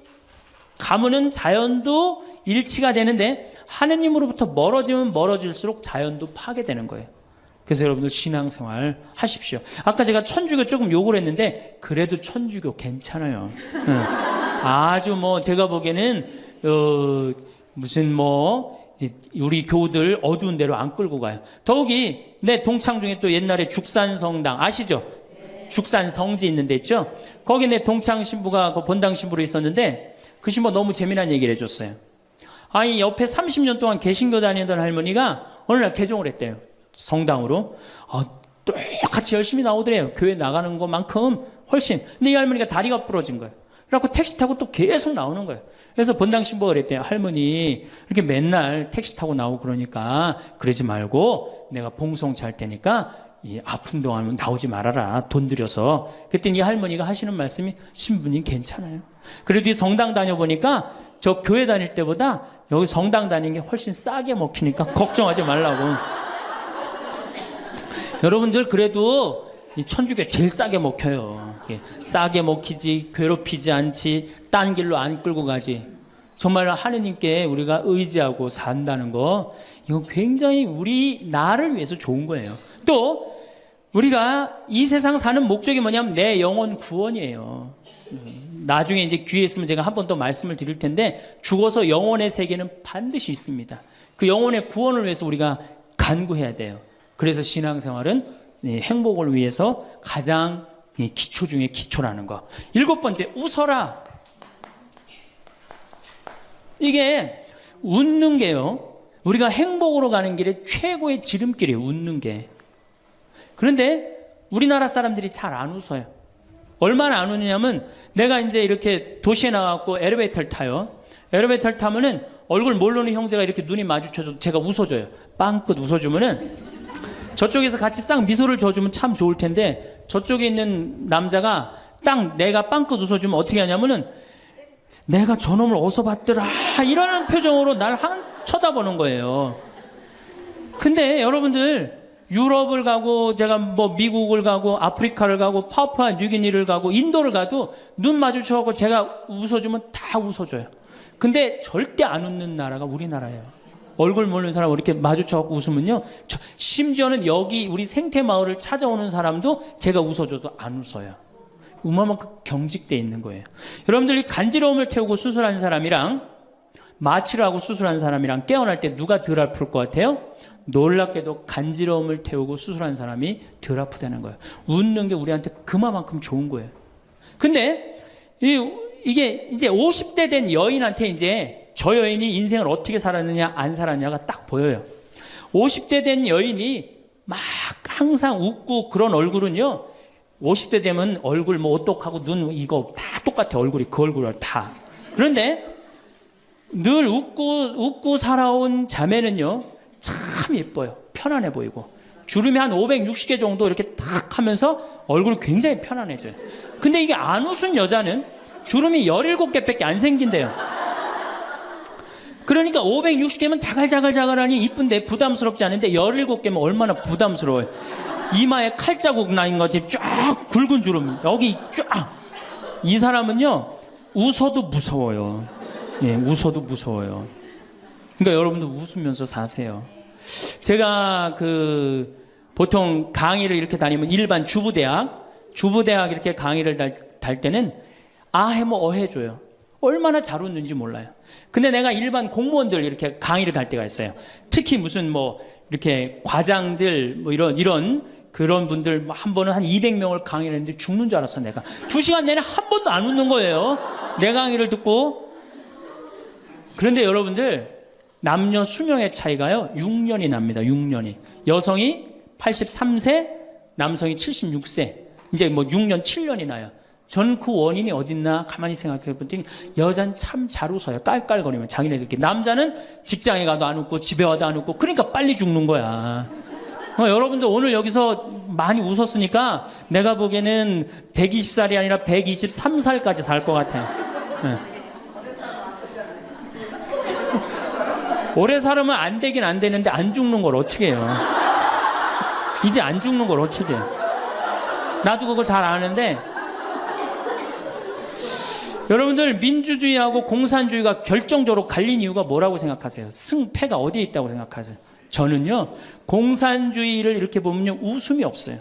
가면은 자연도 일치가 되는데 하느님으로부터 멀어지면 멀어질수록 자연도 파괴되는 거예요. 그래서 여러분들 신앙생활 하십시오. 아까 제가 천주교 조금 욕을 했는데 그래도 천주교 괜찮아요. 아주 제가 보기에는 무슨 우리 교우들 어두운 데로 안 끌고 가요. 더욱이 내 동창 중에 또 옛날에 죽산성당 아시죠? 죽산 성지 있는 데 있죠? 거기 내 동창 신부가 그 본당 신부로 있었는데 그 신부가 너무 재미난 얘기를 해줬어요. 아니 옆에 30년 동안 개신교 다니던 할머니가 어느 날 개종을 했대요. 성당으로. 똑같이 열심히 나오더래요. 교회 나가는 것만큼 훨씬. 근데 이 할머니가 다리가 부러진 거예요. 그래갖고 택시 타고 또 계속 나오는 거예요. 그래서 본당 신부가 그랬대요. 할머니 이렇게 맨날 택시 타고 나오고 그러니까 그러지 말고 내가 봉송치 할 테니까 이 아픈 동안 나오지 말아라. 돈 들여서. 그랬더니 이 할머니가 하시는 말씀이 신부님 괜찮아요. 그래도 이 성당 다녀보니까 저 교회 다닐 때보다 여기 성당 다니는 게 훨씬 싸게 먹히니까 걱정하지 말라고. 여러분들 그래도 이 천주교 제일 싸게 먹혀요. 싸게 먹히지 괴롭히지 않지 딴 길로 안 끌고 가지. 정말 하느님께 우리가 의지하고 산다는 거 이거 굉장히 우리 나를 위해서 좋은 거예요. 또 우리가 이 세상 사는 목적이 뭐냐면 내 영혼 구원이에요. 나중에 이제 귀에 있으면 제가 한 번 더 말씀을 드릴 텐데 죽어서 영혼의 세계는 반드시 있습니다. 그 영혼의 구원을 위해서 우리가 간구해야 돼요. 그래서 신앙생활은 행복을 위해서 가장 기초 중에 기초라는 거. 7번째, 웃어라. 이게 웃는 게요. 우리가 행복으로 가는 길에 최고의 지름길이에요. 웃는 게. 그런데 우리나라 사람들이 잘 안 웃어요. 얼마나 안 웃느냐면 내가 이제 이렇게 도시에 나가고 엘리베이터를 타요. 엘리베이터를 타면은 얼굴 모르는 형제가 이렇게 눈이 마주쳐도 제가 웃어줘요. 빵긋 웃어주면은 저쪽에서 같이 싹 미소를 줘주면 참 좋을 텐데 저쪽에 있는 남자가 딱 내가 빵긋 웃어주면 어떻게 하냐면은 내가 저놈을 어디서 봤더라 이러는 표정으로 날 쳐다보는 거예요. 근데 여러분들 유럽을 가고 제가 미국을 가고 아프리카를 가고 파푸아 뉴기니를 가고 인도를 가도 눈 마주쳐서 제가 웃어주면 다 웃어줘요. 근데 절대 안 웃는 나라가 우리나라예요. 얼굴 모르는 사람 이렇게 마주쳐서 웃으면요. 심지어는 여기 우리 생태마을을 찾아오는 사람도 제가 웃어줘도 안 웃어요. 그만큼 경직돼 있는 거예요. 여러분들이 간지러움을 태우고 수술한 사람이랑 마취를 하고 수술한 사람이랑 깨어날 때 누가 덜 아플 것 같아요? 놀랍게도 간지러움을 태우고 수술한 사람이 덜 아프다는 거예요. 웃는 게 우리한테 그만큼 좋은 거예요. 근데 이게 이제 50대 된 여인한테 이제 저 여인이 인생을 어떻게 살았느냐 안 살았느냐가 딱 보여요. 50대 된 여인이 막 항상 웃고 그런 얼굴은요. 50대 되면 얼굴 오똑하고 눈 이거 다 똑같아. 얼굴이 그 얼굴을 다. 그런데 늘 웃고 살아온 자매는요. 참 예뻐요. 편안해 보이고. 주름이 한 560개 정도 이렇게 탁 하면서 얼굴이 굉장히 편안해져요. 근데 이게 안 웃은 여자는 주름이 17개밖에 안 생긴대요. 그러니까 560개면 자갈자갈하니 이쁜데 부담스럽지 않은데 17개면 얼마나 부담스러워요. 이마에 칼자국 나인 거지 쫙 굵은 주름 여기 쫙. 이 사람은요 웃어도 무서워요. 예, 웃어도 무서워요. 그러니까 여러분들 웃으면서 사세요. 제가 보통 강의를 이렇게 다니면 일반 주부대학 이렇게 강의를 달 때는 아해모 어해줘요. 얼마나 잘 웃는지 몰라요. 근데 내가 일반 공무원들 이렇게 강의를 갈 때가 있어요. 특히 무슨 이렇게 과장들 이런 그런 분들 한 번은 한 200명을 강의를 했는데 죽는 줄 알았어 내가. 2시간 내내 한 번도 안 웃는 거예요. 내 강의를 듣고. 그런데 여러분들 남녀 수명의 차이가요 6년이 납니다. 6년이. 여성이 83세, 남성이 76세. 이제 6년, 7년이 나요. 전 그 원인이 어딨나 가만히 생각해 보더니 여자는 참 잘 웃어요. 깔깔거리면 자기네들끼리. 남자는 직장에 가도 안 웃고 집에 와도 안 웃고 그러니까 빨리 죽는 거야. 여러분들 오늘 여기서 많이 웃었으니까 내가 보기에는 120살이 아니라 123살까지 살 것 같아요. 네. 오래 살으면 안 되긴 안 되는데 안 죽는 걸 어떻게 해요? 이제 안 죽는 걸 어떻게 해요? 나도 그거 잘 아는데 여러분들 민주주의하고 공산주의가 결정적으로 갈린 이유가 뭐라고 생각하세요? 승패가 어디에 있다고 생각하세요? 저는요 공산주의를 이렇게 보면요 웃음이 없어요.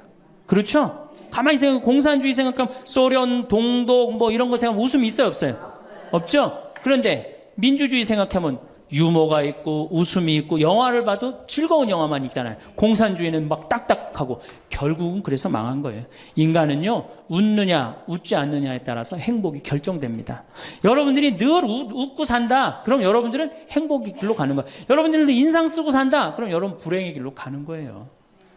그렇죠? 가만히 생각하면 공산주의 생각하면 소련, 동독 이런 거 생각하면 웃음이 있어요 없어요? 없죠? 그런데 민주주의 생각하면 유머가 있고 웃음이 있고 영화를 봐도 즐거운 영화만 있잖아요. 공산주의는 막 딱딱하고 결국은 그래서 망한 거예요. 인간은요 웃느냐 웃지 않느냐에 따라서 행복이 결정됩니다. 여러분들이 늘 웃고 산다 그럼 여러분들은 행복의 길로 가는 거예요. 여러분들도 인상 쓰고 산다 그럼 여러분 불행의 길로 가는 거예요.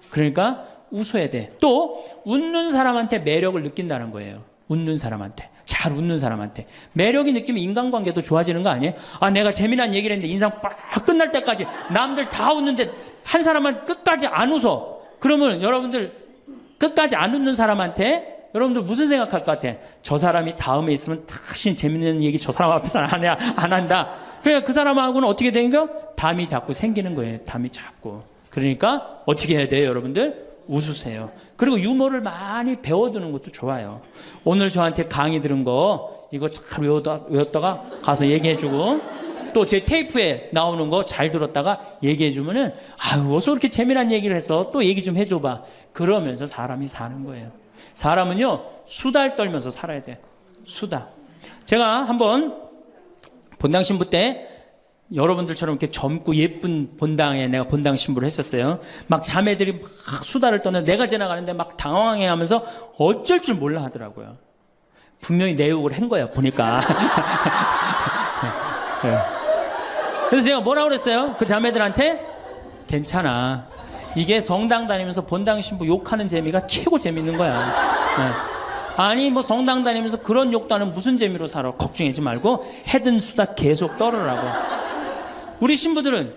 그러니까 웃어야 돼. 또 웃는 사람한테 매력을 느낀다는 거예요. 웃는 사람한테, 잘 웃는 사람한테 매력이 느끼면 인간관계도 좋아지는 거 아니에요? 아, 내가 재미난 얘기를 했는데 인상 빡 끝날 때까지 남들 다 웃는데 한 사람만 끝까지 안 웃어. 그러면 여러분들 끝까지 안 웃는 사람한테 여러분들 무슨 생각할 것 같아? 저 사람이 다음에 있으면 다시 재밌는 얘기 저 사람 앞에서는 안 한다. 그러니까 그 사람하고는 어떻게 되는 거예요? 담이 자꾸 생기는 거예요. 담이 자꾸. 그러니까 어떻게 해야 돼요, 여러분들? 웃으세요. 그리고 유머를 많이 배워두는 것도 좋아요. 오늘 저한테 강의 들은 거 이거 잘 외웠다가 가서 얘기해주고 또 제 테이프에 나오는 거 잘 들었다가 얘기해주면은 아유 어서 그렇게 재미난 얘기를 해서 또 얘기 좀 해줘봐. 그러면서 사람이 사는 거예요. 사람은요 수달 떨면서 살아야 돼. 수다. 제가 한번 본당 신부 때 여러분들처럼 이렇게 젊고 예쁜 본당에 내가 본당 신부를 했었어요. 막 자매들이 막 수다를 떠는 내가 지나가는데 막 당황해하면서 어쩔 줄 몰라 하더라고요. 분명히 내 욕을 한 거야 보니까. 그래서 제가 뭐라고 그랬어요? 그 자매들한테 괜찮아. 이게 성당 다니면서 본당 신부 욕하는 재미가 최고 재밌는 거야. 아니 뭐 성당 다니면서 그런 욕도 하는 무슨 재미로 살아. 걱정하지 말고 해든 수다 계속 떨으라고. 우리 신부들은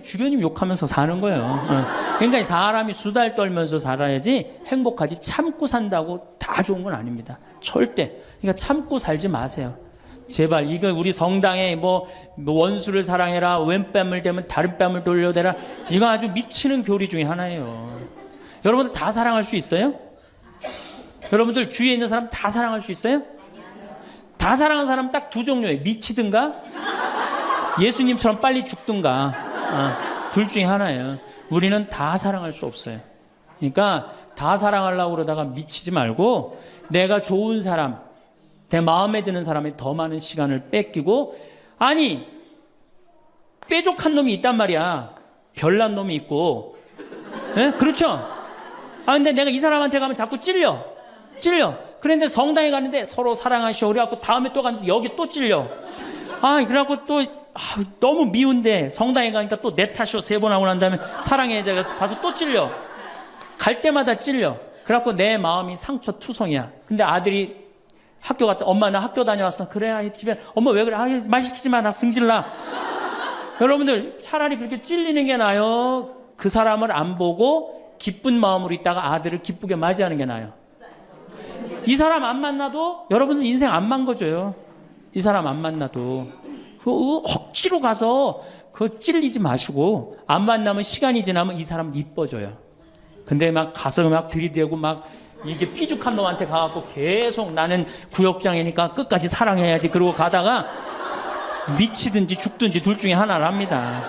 주변님 욕하면서 사는 거예요. 그러니까 사람이 수달 떨면서 살아야지 행복하지 참고 산다고 다 좋은 건 아닙니다. 절대. 그러니까 참고 살지 마세요. 제발 이거 우리 성당에 뭐 원수를 사랑해라 왼뺨을 대면 다른 뺨을 돌려대라 이거 아주 미치는 교리 중에 하나예요. 여러분들 다 사랑할 수 있어요? 여러분들 주위에 있는 사람 다 사랑할 수 있어요? 다 사랑하는 사람 딱 두 종류예요. 미치든가 예수님처럼 빨리 죽든가 둘 중에 하나예요. 우리는 다 사랑할 수 없어요. 그러니까 다 사랑하려고 그러다가 미치지 말고 내가 좋은 사람 내 마음에 드는 사람에 더 많은 시간을 뺏기고 아니 뾰족한 놈이 있단 말이야. 별난 놈이 있고 네? 그렇죠? 아 근데 내가 이 사람한테 가면 자꾸 찔려. 그런데 성당에 가는데 서로 사랑하시오 그래갖고 다음에 또 갔는데 여기 또 찔려. 아 그래갖고 또 너무 미운데 성당에 가니까 또 내 탓이오 3번 하고 난 다음에 사랑해 제가 가서 또 찔려. 갈 때마다 찔려. 그래갖고 내 마음이 상처투성이야. 근데 아들이 학교 갔다 엄마 나 학교 다녀왔어. 그래 집에 엄마 왜 그래? 말 시키지 마 나 승질나. 여러분들 차라리 그렇게 찔리는 게 나아요. 그 사람을 안 보고 기쁜 마음으로 있다가 아들을 기쁘게 맞이하는 게 나아요. 이 사람 안 만나도 여러분들 인생 안 망가져요. 이 사람 안 만나도 그 억지로 가서 그 찔리지 마시고 안 만나면 시간이 지나면 이 사람 이뻐져요. 근데 막 가서 막 들이대고 막 이게 삐죽한 놈한테 가갖고 계속 나는 구역장이니까 끝까지 사랑해야지 그러고 가다가 미치든지 죽든지 둘 중에 하나를 합니다.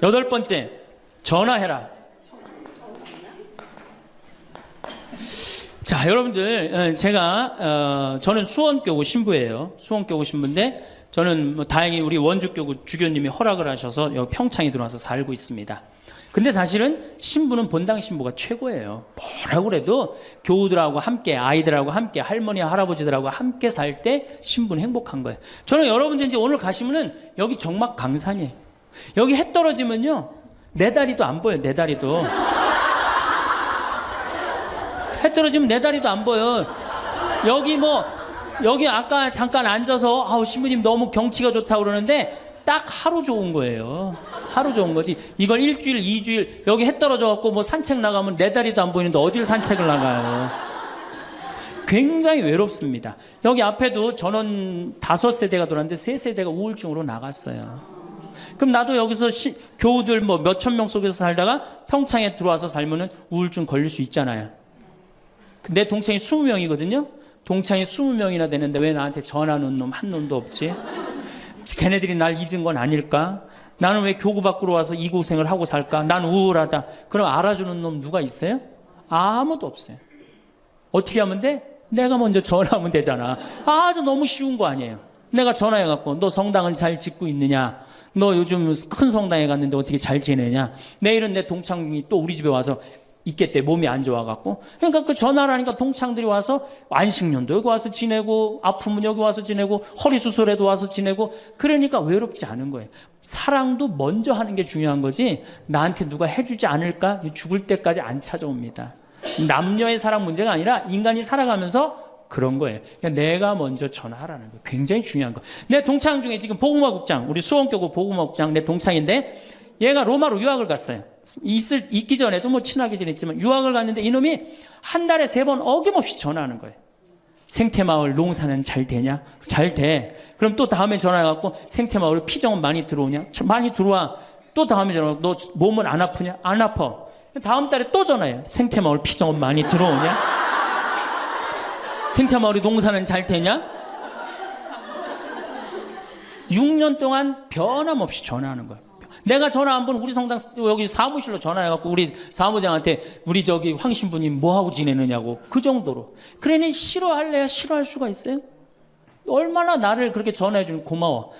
8번째 전화해라. 자, 여러분들 제가 저는 수원교구 신부예요. 수원교구 신부인데 저는 뭐 다행히 우리 원주교구 주교님이 허락을 하셔서 여기 평창에 들어와서 살고 있습니다. 근데 사실은 신부는 본당 신부가 최고예요. 뭐라고 그래도 교우들하고 함께 아이들하고 함께 할머니 할아버지들하고 함께 살 때 신부는 행복한 거예요. 저는 여러분들 이제 오늘 가시면은 여기 정막 강산이에요. 여기 해 떨어지면요 내 다리도 안 보여요. 내 다리도 해 떨어지면 내 다리도 안 보여. 여기 아까 잠깐 앉아서 아우 신부님 너무 경치가 좋다고 그러는데 딱 하루 좋은 거예요. 하루 좋은 거지. 이걸 일주일, 2주일 여기 해 떨어져 갖고 뭐 산책 나가면 내 다리도 안 보이는데 어딜 산책을 나가요. 굉장히 외롭습니다. 여기 앞에도 전원 5세대가 돌았는데 3세대가 우울증으로 나갔어요. 그럼 나도 여기서 교우들 뭐 몇천 명 속에서 살다가 평창에 들어와서 살면은 우울증 걸릴 수 있잖아요. 내 동창이 20명이거든요. 동창이 20명이나 되는데 왜 나한테 전화하는 놈 한 놈도 없지? 걔네들이 날 잊은 건 아닐까? 나는 왜 교구 밖으로 와서 이 고생을 하고 살까? 난 우울하다. 그럼 알아주는 놈 누가 있어요? 아무도 없어요. 어떻게 하면 돼? 내가 먼저 전화하면 되잖아. 아주 너무 쉬운 거 아니에요. 내가 전화해갖고 너 성당은 잘 짓고 있느냐? 너 요즘 큰 성당에 갔는데 어떻게 잘 지내냐? 내일은 내 동창이 또 우리 집에 와서 있겠대. 몸이 안 좋아갖고. 그러니까 그 전화를 하니까 동창들이 와서 안식년도 여기 와서 지내고 아프면 여기 와서 지내고 허리 수술에도 와서 지내고 그러니까 외롭지 않은 거예요. 사랑도 먼저 하는 게 중요한 거지 나한테 누가 해주지 않을까? 죽을 때까지 안 찾아옵니다. 남녀의 사랑 문제가 아니라 인간이 살아가면서 그런 거예요. 그러니까 내가 먼저 전화하라는 거 굉장히 중요한 거. 내 동창 중에 지금 보구마국장 우리 수원교구 보구마국장 내 동창인데 얘가 로마로 유학을 갔어요. 있기 전에도 뭐 친하게 지냈지만 유학을 갔는데 이놈이 한 달에 3번 어김없이 전화하는 거예요. 생태마을 농사는 잘 되냐? 잘 돼. 그럼 또 다음에 전화해갖고 생태마을에 피정은 많이 들어오냐? 많이 들어와. 또 다음에 전화해갖고 너 몸은 안 아프냐? 안 아파. 다음 달에 또 전화해요. 생태마을 피정은 많이 들어오냐? 생태마을에 농사는 잘 되냐? 6년 동안 변함없이 전화하는 거예요. 내가 전화 한 번 우리 성당 여기 사무실로 전화해갖고 우리 사무장한테 우리 저기 황 신부님 뭐하고 지내느냐고 그 정도로. 그러니 싫어할래야 싫어할 수가 있어요? 얼마나 나를 그렇게 전화해주면 고마워.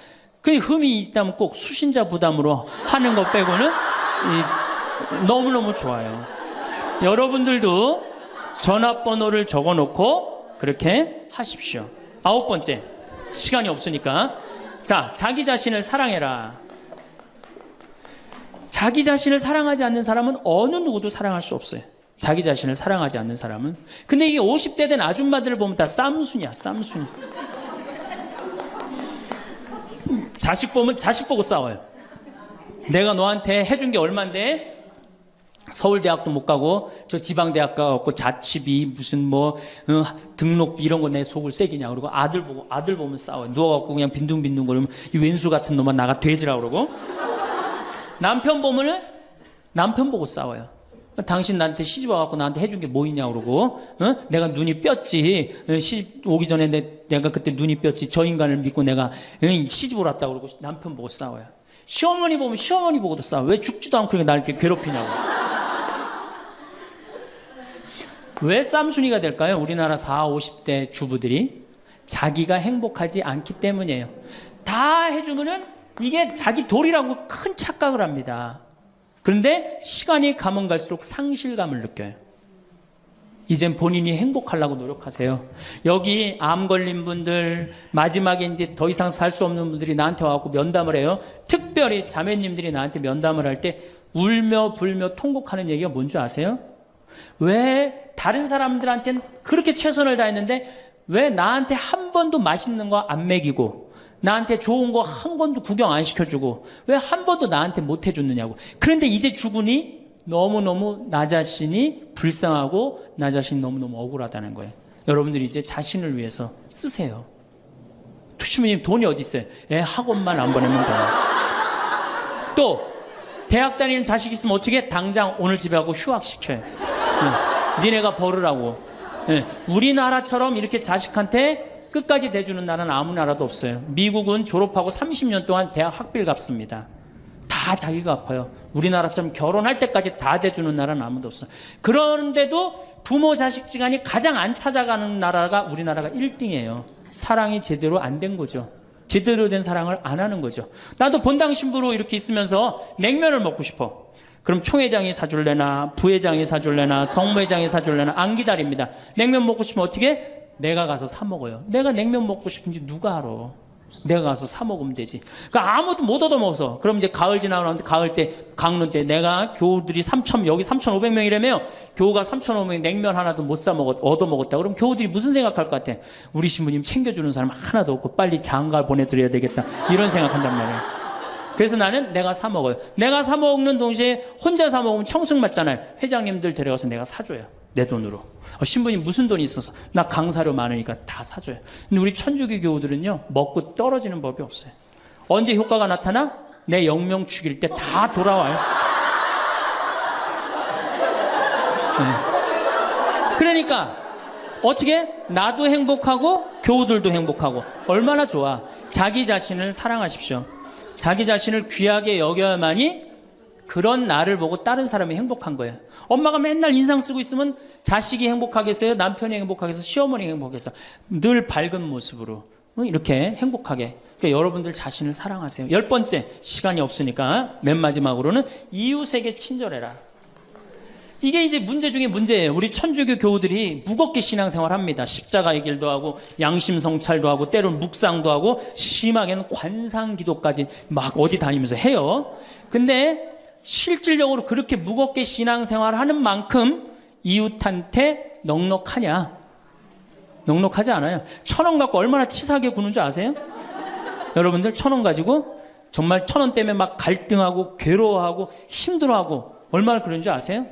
그 흠이 있다면 꼭 수신자 부담으로 하는 것 빼고는 너무너무 좋아요. 여러분들도 전화번호를 적어놓고 그렇게 하십시오. 9번째, 시간이 없으니까. 자, 자기 자신을 사랑해라. 자기 자신을 사랑하지 않는 사람은 어느 누구도 사랑할 수 없어요. 자기 자신을 사랑하지 않는 사람은. 근데 이게 50대 된 아줌마들을 보면 다 쌈순이야, 쌈순이. 자식 보면 자식 보고 싸워요. 내가 너한테 해준 게 얼만데 서울대학도 못 가고 저 지방대학 가고 자취비 무슨 뭐 등록비 이런 거 내 속을 새기냐 그러고 아들 보면 싸워요. 누워갖고 그냥 빈둥빈둥 거리면 이 왼수 같은 놈아 나가 돼지라 그러고. 남편 보면은 남편 보고 싸워요. 당신 나한테 시집 와갖고 나한테 해준 게 뭐 있냐 그러고 내가 눈이 뼈지. 시집 오기 전에 내가 그때 눈이 뼈지. 저 인간을 믿고 내가 시집을 왔다 그러고 남편 보고 싸워요. 시어머니 보면 시어머니 보고도 싸워. 왜 죽지도 않고 그렇게 날 이렇게 괴롭히냐고. 왜 쌈순이가 될까요? 우리나라 40, 50대 주부들이 자기가 행복하지 않기 때문이에요. 다 해주면은 이게 자기 도리라고 큰 착각을 합니다. 그런데 시간이 가면 갈수록 상실감을 느껴요. 이젠 본인이 행복하려고 노력하세요. 여기 암 걸린 분들, 마지막에 이제 더 이상 살 수 없는 분들이 나한테 와갖고 면담을 해요. 특별히 자매님들이 나한테 면담을 할 때 울며 불며 통곡하는 얘기가 뭔지 아세요? 왜 다른 사람들한테는 그렇게 최선을 다했는데 왜 나한테 한 번도 맛있는 거 안 먹이고 나한테 좋은 거 한 번도 구경 안 시켜주고 왜 한 번도 나한테 못 해줬느냐고. 그런데 이제 죽으니 너무너무 나 자신이 불쌍하고 나 자신이 너무너무 억울하다는 거예요. 여러분들이 이제 자신을 위해서 쓰세요. 투시모님 돈이 어디 있어요? 학원만 안 보내면 돼요. 또 대학 다니는 자식 있으면 어떻게 당장 오늘 집에 가고 휴학시켜요. 니네가 벌으라고. 우리나라처럼 이렇게 자식한테 끝까지 대주는 나라는 아무 나라도 없어요. 미국은 졸업하고 30년 동안 대학 학비를 갚습니다. 다 자기가 갚아요. 우리나라처럼 결혼할 때까지 다 대주는 나라는 아무도 없어요. 그런데도 부모 자식 지간이 가장 안 찾아가는 나라가 우리나라가 1등이에요. 사랑이 제대로 안 된 거죠. 제대로 된 사랑을 안 하는 거죠. 나도 본당 신부로 이렇게 있으면서 냉면을 먹고 싶어. 그럼 총회장이 사줄래나 부회장이 사줄래나 성무회장이 사줄래나 안 기다립니다. 냉면 먹고 싶으면 어떻게? 내가 가서 사 먹어요. 내가 냉면 먹고 싶은지 누가 알아? 내가 가서 사 먹으면 되지. 그러니까 아무도 못 얻어먹어서. 그럼 이제 가을 지나가는데 가을 때 강릉 때 내가 교우들이 3,000 여기 3,500명이라며 교우가 3,500명 냉면 하나도 못 사 먹었 얻어먹었다. 그럼 교우들이 무슨 생각할 것 같아? 우리 신부님 챙겨주는 사람 하나도 없고 빨리 장가 보내드려야 되겠다. 이런 생각한단 말이에요. 그래서 나는 내가 사 먹어요. 내가 사 먹는 동시에 혼자 사 먹으면 청승 맞잖아요. 회장님들 데려가서 내가 사줘요. 내 돈으로. 신부님 무슨 돈이 있어서? 나 강사료 많으니까 다 사줘요. 근데 우리 천주교 교우들은요 먹고 떨어지는 법이 없어요. 언제 효과가 나타나? 내 영명 죽일 때 다 돌아와요. 그러니까 어떻게? 나도 행복하고 교우들도 행복하고 얼마나 좋아. 자기 자신을 사랑하십시오. 자기 자신을 귀하게 여겨야만이 그런 나를 보고 다른 사람이 행복한 거예요. 엄마가 맨날 인상 쓰고 있으면 자식이 행복하겠어요? 남편이 행복하겠어요? 시어머니가 행복하겠어요? 늘 밝은 모습으로 이렇게 행복하게. 그러니까 여러분들 자신을 사랑하세요. 10번째, 시간이 없으니까 맨 마지막으로는 이웃에게 친절해라. 이게 이제 문제 중에 문제예요. 우리 천주교 교우들이 무겁게 신앙생활 합니다. 십자가의 길도 하고 양심 성찰도 하고 때로는 묵상도 하고 심하게는 관상 기도까지 막 어디 다니면서 해요. 근데 실질적으로 그렇게 무겁게 신앙생활 하는 만큼 이웃한테 넉넉하냐? 넉넉하지 않아요. 1,000원 갖고 얼마나 치사하게 구는 줄 아세요? 여러분들 1,000원 가지고 정말 1,000원 때문에 막 갈등하고 괴로워하고 힘들어하고 얼마나 그런 줄 아세요?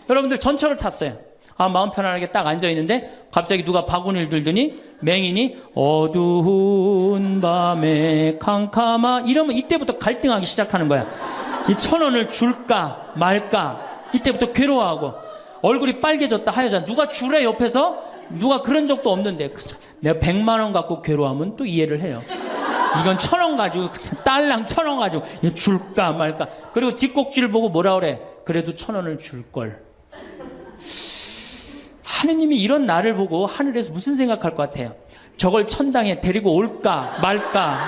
여러분들 전철을 탔어요. 마음 편안하게 딱 앉아있는데 갑자기 누가 바구니를 들더니 맹인이 어두운 밤에 캄캄하 이러면 이때부터 갈등하기 시작하는 거야. 이 1,000원을 줄까 말까 이때부터 괴로워하고 얼굴이 빨개졌다 하여졌다. 누가 주래 옆에서 누가 그런 적도 없는데 내가 100만 원 갖고 괴로워하면 또 이해를 해요. 이건 1,000원 가지고 딸랑 1,000원 가지고 줄까 말까. 그리고 뒷꼭지를 보고 뭐라 그래? 그래도 1,000원을 줄걸. 하느님이 이런 나를 보고 하늘에서 무슨 생각할 것 같아요? 저걸 천당에 데리고 올까 말까.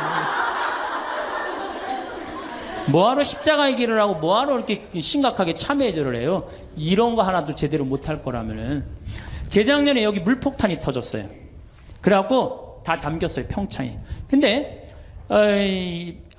뭐하러 십자가의 길을 하고 뭐하러 이렇게 심각하게 참회절을 해요? 이런 거 하나도 제대로 못할 거라면은. 재작년에 여기 물폭탄이 터졌어요. 그래갖고 다 잠겼어요, 평창에. 근데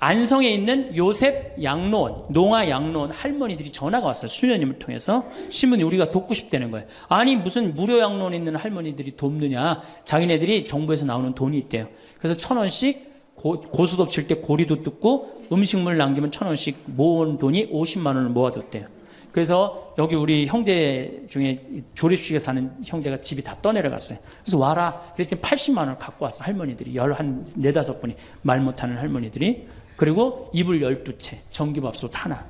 안성에 있는 요셉 양로원, 농아 양로원 할머니들이 전화가 왔어요. 수녀님을 통해서. 신문이 우리가 돕고 싶다는 거예요. 아니 무슨 무료 양로원에 있는 할머니들이 돕느냐. 자기네들이 정부에서 나오는 돈이 있대요. 그래서 1,000원씩 고수톱 칠 때 고리도 뜯고 음식물 남기면 1,000원씩 모은 돈이 50만 원을 모아뒀대요. 그래서 여기 우리 형제 중에 조립식에 사는 형제가 집이 다 떠내려갔어요. 그래서 와라. 그랬더니 80만 원을 갖고 왔어. 할머니들이. 한 4, 5분이 말 못하는 할머니들이. 그리고 이불 12채, 전기밥솥 하나.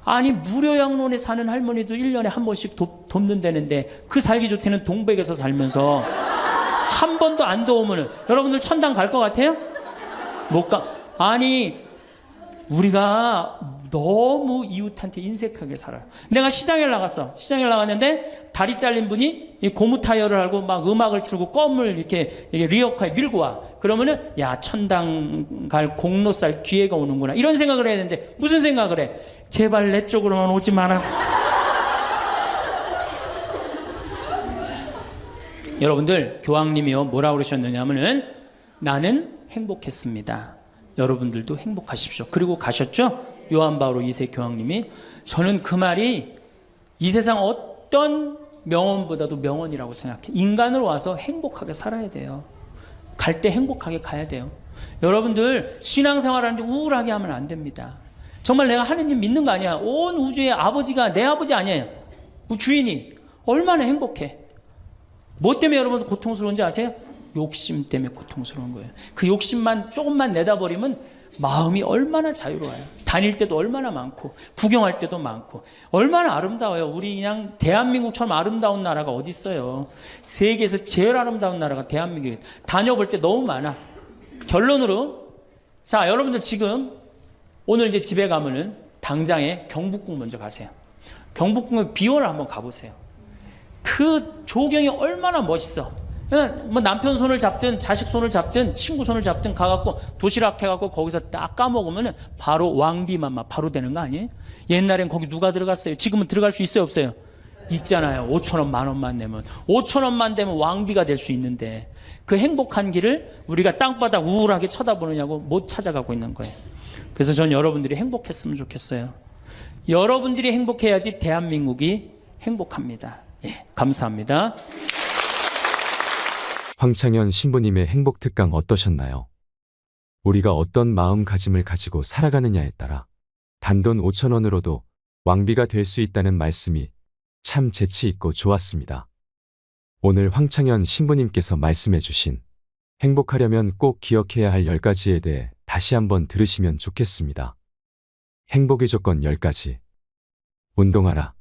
아니 무료 양론에 사는 할머니도 1년에 한 번씩 돕는다는데 그 살기 좋다는 동백에서 살면서 한 번도 안 도우면은 여러분들 천당 갈 것 같아요? 못 가. 아니 우리가 너무 이웃한테 인색하게 살아요. 내가 시장에 나갔어. 시장에 나갔는데 다리 잘린 분이 이 고무 타이어를 하고 막 음악을 틀고 껌을 이렇게 리어카에 밀고 와. 그러면은 야 천당 갈 공로살 기회가 오는구나. 이런 생각을 해야 되는데 무슨 생각을 해? 제발 내 쪽으로만 오지 마라. 여러분들 교황님이요 뭐라고 그러셨느냐면은 나는 행복했습니다. 여러분들도 행복하십시오. 그리고 가셨죠? 요한 바오로 2세 교황님이. 저는 그 말이 이 세상 어떤 명언보다도 명언이라고 생각해. 인간으로 와서 행복하게 살아야 돼요. 갈 때 행복하게 가야 돼요. 여러분들 신앙생활하는데 우울하게 하면 안 됩니다. 정말 내가 하느님 믿는 거 아니야. 온 우주의 아버지가 내 아버지 아니에요. 주인이 얼마나 행복해. 뭐 때문에 여러분들 고통스러운지 아세요? 욕심 때문에 고통스러운 거예요. 그 욕심만 조금만 내다버리면 마음이 얼마나 자유로워요. 다닐 때도 얼마나 많고 구경할 때도 많고 얼마나 아름다워요. 우리 그냥 대한민국처럼 아름다운 나라가 어디 있어요. 세계에서 제일 아름다운 나라가 대한민국이에요. 다녀볼 때 너무 많아. 결론으로 자 여러분들 지금 오늘 이제 집에 가면은 당장에 경복궁 먼저 가세요. 경복궁의 비원을 한번 가보세요. 그 조경이 얼마나 멋있어. 뭐 남편 손을 잡든 자식 손을 잡든 친구 손을 잡든 가갖고 도시락 해갖고 거기서 딱 까먹으면 바로 왕비만 바로 되는 거 아니에요? 옛날엔 거기 누가 들어갔어요? 지금은 들어갈 수 있어요 없어요? 있잖아요. 5,000원 10,000원만 내면 5,000원만 되면 왕비가 될 수 있는데 그 행복한 길을 우리가 땅바닥 우울하게 쳐다보느냐고 못 찾아가고 있는 거예요. 그래서 전 여러분들이 행복했으면 좋겠어요. 여러분들이 행복해야지 대한민국이 행복합니다. 예, 감사합니다. 황창현 신부님의 행복 특강 어떠셨나요? 우리가 어떤 마음가짐을 가지고 살아가느냐에 따라 단돈 5,000원으로도 왕비가 될 수 있다는 말씀이 참 재치 있고 좋았습니다. 오늘 황창현 신부님께서 말씀해 주신 행복하려면 꼭 기억해야 할 10가지에 대해 다시 한번 들으시면 좋겠습니다. 행복의 조건 10가지. 운동하라.